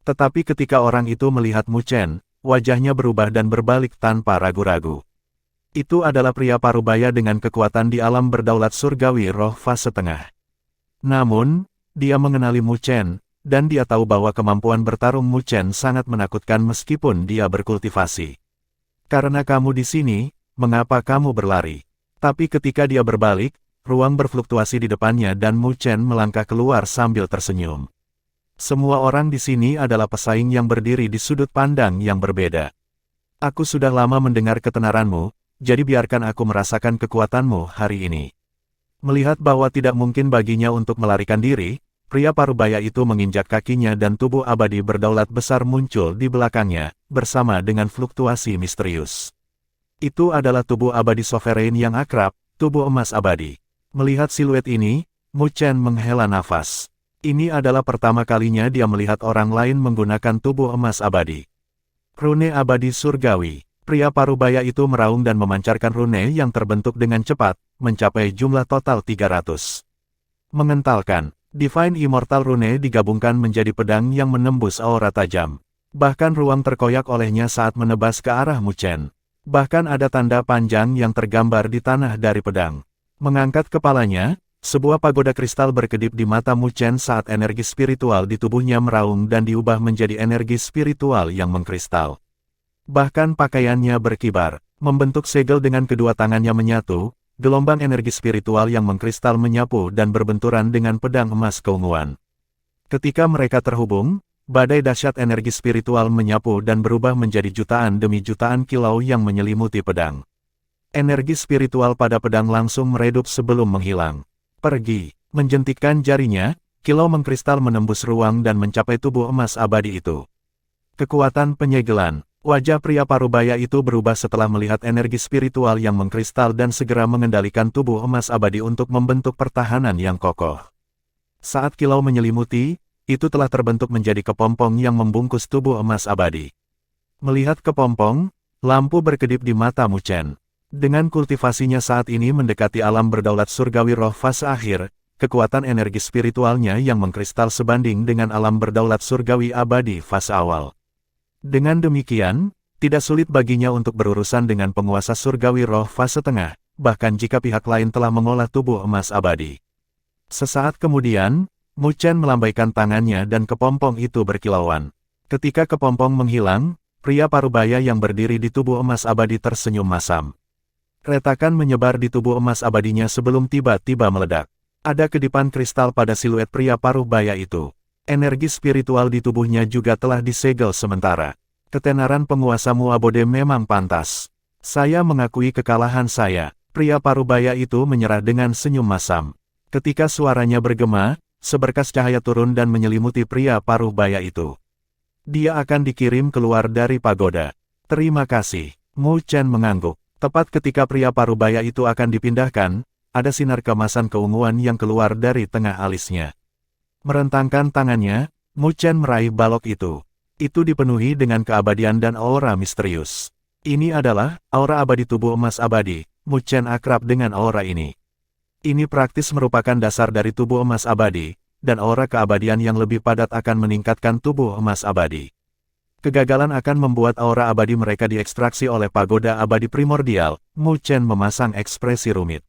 Tetapi ketika orang itu melihat Mu Chen, wajahnya berubah dan berbalik tanpa ragu-ragu. Itu adalah pria parubaya dengan kekuatan di alam berdaulat surgawi roh fase tengah. Namun, dia mengenali Mu Chen, dan dia tahu bahwa kemampuan bertarung Mu Chen sangat menakutkan meskipun dia berkultivasi. Karena kamu di sini, mengapa kamu berlari? Tapi ketika dia berbalik, ruang berfluktuasi di depannya dan Mu Chen melangkah keluar sambil tersenyum. Semua orang di sini adalah pesaing yang berdiri di sudut pandang yang berbeda. Aku sudah lama mendengar ketenaranmu, jadi biarkan aku merasakan kekuatanmu hari ini. Melihat bahwa tidak mungkin baginya untuk melarikan diri, pria parubaya itu menginjak kakinya dan tubuh abadi berdaulat besar muncul di belakangnya, bersama dengan fluktuasi misterius. Itu adalah tubuh abadi sovereign yang akrab, tubuh emas abadi. Melihat siluet ini, Mu Chen menghela nafas. Ini adalah pertama kalinya dia melihat orang lain menggunakan tubuh emas abadi. Rune abadi surgawi. Pria parubaya itu meraung dan memancarkan rune yang terbentuk dengan cepat, mencapai jumlah total 300. Mengentalkan. Divine Immortal Rune digabungkan menjadi pedang yang menembus aura tajam. Bahkan ruang terkoyak olehnya saat menebas ke arah Mu Chen. Bahkan ada tanda panjang yang tergambar di tanah dari pedang. Mengangkat kepalanya, sebuah pagoda kristal berkedip di mata Mu Chen saat energi spiritual di tubuhnya meraung dan diubah menjadi energi spiritual yang mengkristal. Bahkan pakaiannya berkibar, membentuk segel dengan kedua tangannya menyatu. Gelombang energi spiritual yang mengkristal menyapu dan berbenturan dengan pedang emas keunguan. Ketika mereka terhubung, badai dahsyat energi spiritual menyapu dan berubah menjadi jutaan demi jutaan kilau yang menyelimuti pedang. Energi spiritual pada pedang langsung meredup sebelum menghilang. Pergi, menjentikkan jarinya, kilau mengkristal menembus ruang dan mencapai tubuh emas abadi itu. Kekuatan penyegelan. Wajah pria parubaya itu berubah setelah melihat energi spiritual yang mengkristal dan segera mengendalikan tubuh emas abadi untuk membentuk pertahanan yang kokoh. Saat kilau menyelimuti, itu telah terbentuk menjadi kepompong yang membungkus tubuh emas abadi. Melihat kepompong, lampu berkedip di mata Mu Chen. Dengan kultivasinya saat ini mendekati alam berdaulat surgawi roh fase akhir, kekuatan energi spiritualnya yang mengkristal sebanding dengan alam berdaulat surgawi abadi fase awal. Dengan demikian, tidak sulit baginya untuk berurusan dengan penguasa surgawi roh fase tengah, bahkan jika pihak lain telah mengolah tubuh emas abadi. Sesaat kemudian, Mu Chen melambaikan tangannya dan kepompong itu berkilauan. Ketika kepompong menghilang, pria parubaya yang berdiri di tubuh emas abadi tersenyum masam. Retakan menyebar di tubuh emas abadinya sebelum tiba-tiba meledak. Ada kedipan kristal pada siluet pria parubaya itu. Energi spiritual di tubuhnya juga telah disegel sementara. Ketenaran penguasa Muabode memang pantas. Saya mengakui kekalahan saya. Pria parubaya itu menyerah dengan senyum masam. Ketika suaranya bergema, seberkas cahaya turun dan menyelimuti pria parubaya itu. Dia akan dikirim keluar dari pagoda. Terima kasih. Mu Chen mengangguk. Tepat ketika pria parubaya itu akan dipindahkan, ada sinar keemasan keunguan yang keluar dari tengah alisnya. Merentangkan tangannya, Mu Chen meraih balok itu. Itu dipenuhi dengan keabadian dan aura misterius. Ini adalah aura abadi tubuh emas abadi. Mu Chen akrab dengan aura ini. Ini praktis merupakan dasar dari tubuh emas abadi, dan aura keabadian yang lebih padat akan meningkatkan tubuh emas abadi. Kegagalan akan membuat aura abadi mereka diekstraksi oleh pagoda abadi primordial. Mu Chen memasang ekspresi rumit.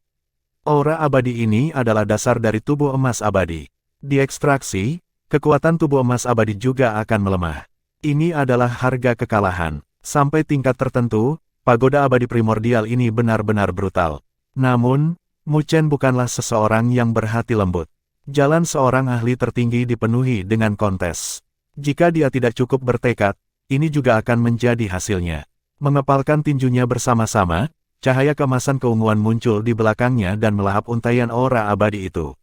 Aura abadi ini adalah dasar dari tubuh emas abadi. Diekstraksi, kekuatan tubuh emas abadi juga akan melemah. Ini adalah harga kekalahan. Sampai tingkat tertentu, pagoda abadi primordial ini benar-benar brutal. Namun, Mu Chen bukanlah seseorang yang berhati lembut. Jalan seorang ahli tertinggi dipenuhi dengan kontes. Jika dia tidak cukup bertekad, ini juga akan menjadi hasilnya. Mengepalkan tinjunya bersama-sama, cahaya keemasan keunguan muncul di belakangnya dan melahap untaian aura abadi itu.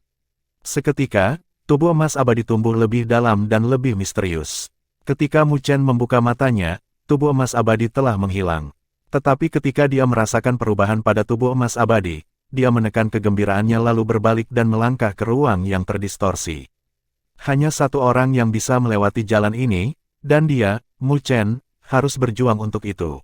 Seketika, tubuh emas abadi tumbuh lebih dalam dan lebih misterius. Ketika Mu Chen membuka matanya, tubuh emas abadi telah menghilang. Tetapi ketika dia merasakan perubahan pada tubuh emas abadi, dia menekan kegembiraannya lalu berbalik dan melangkah ke ruang yang terdistorsi. Hanya satu orang yang bisa melewati jalan ini, dan dia, Mu Chen, harus berjuang untuk itu.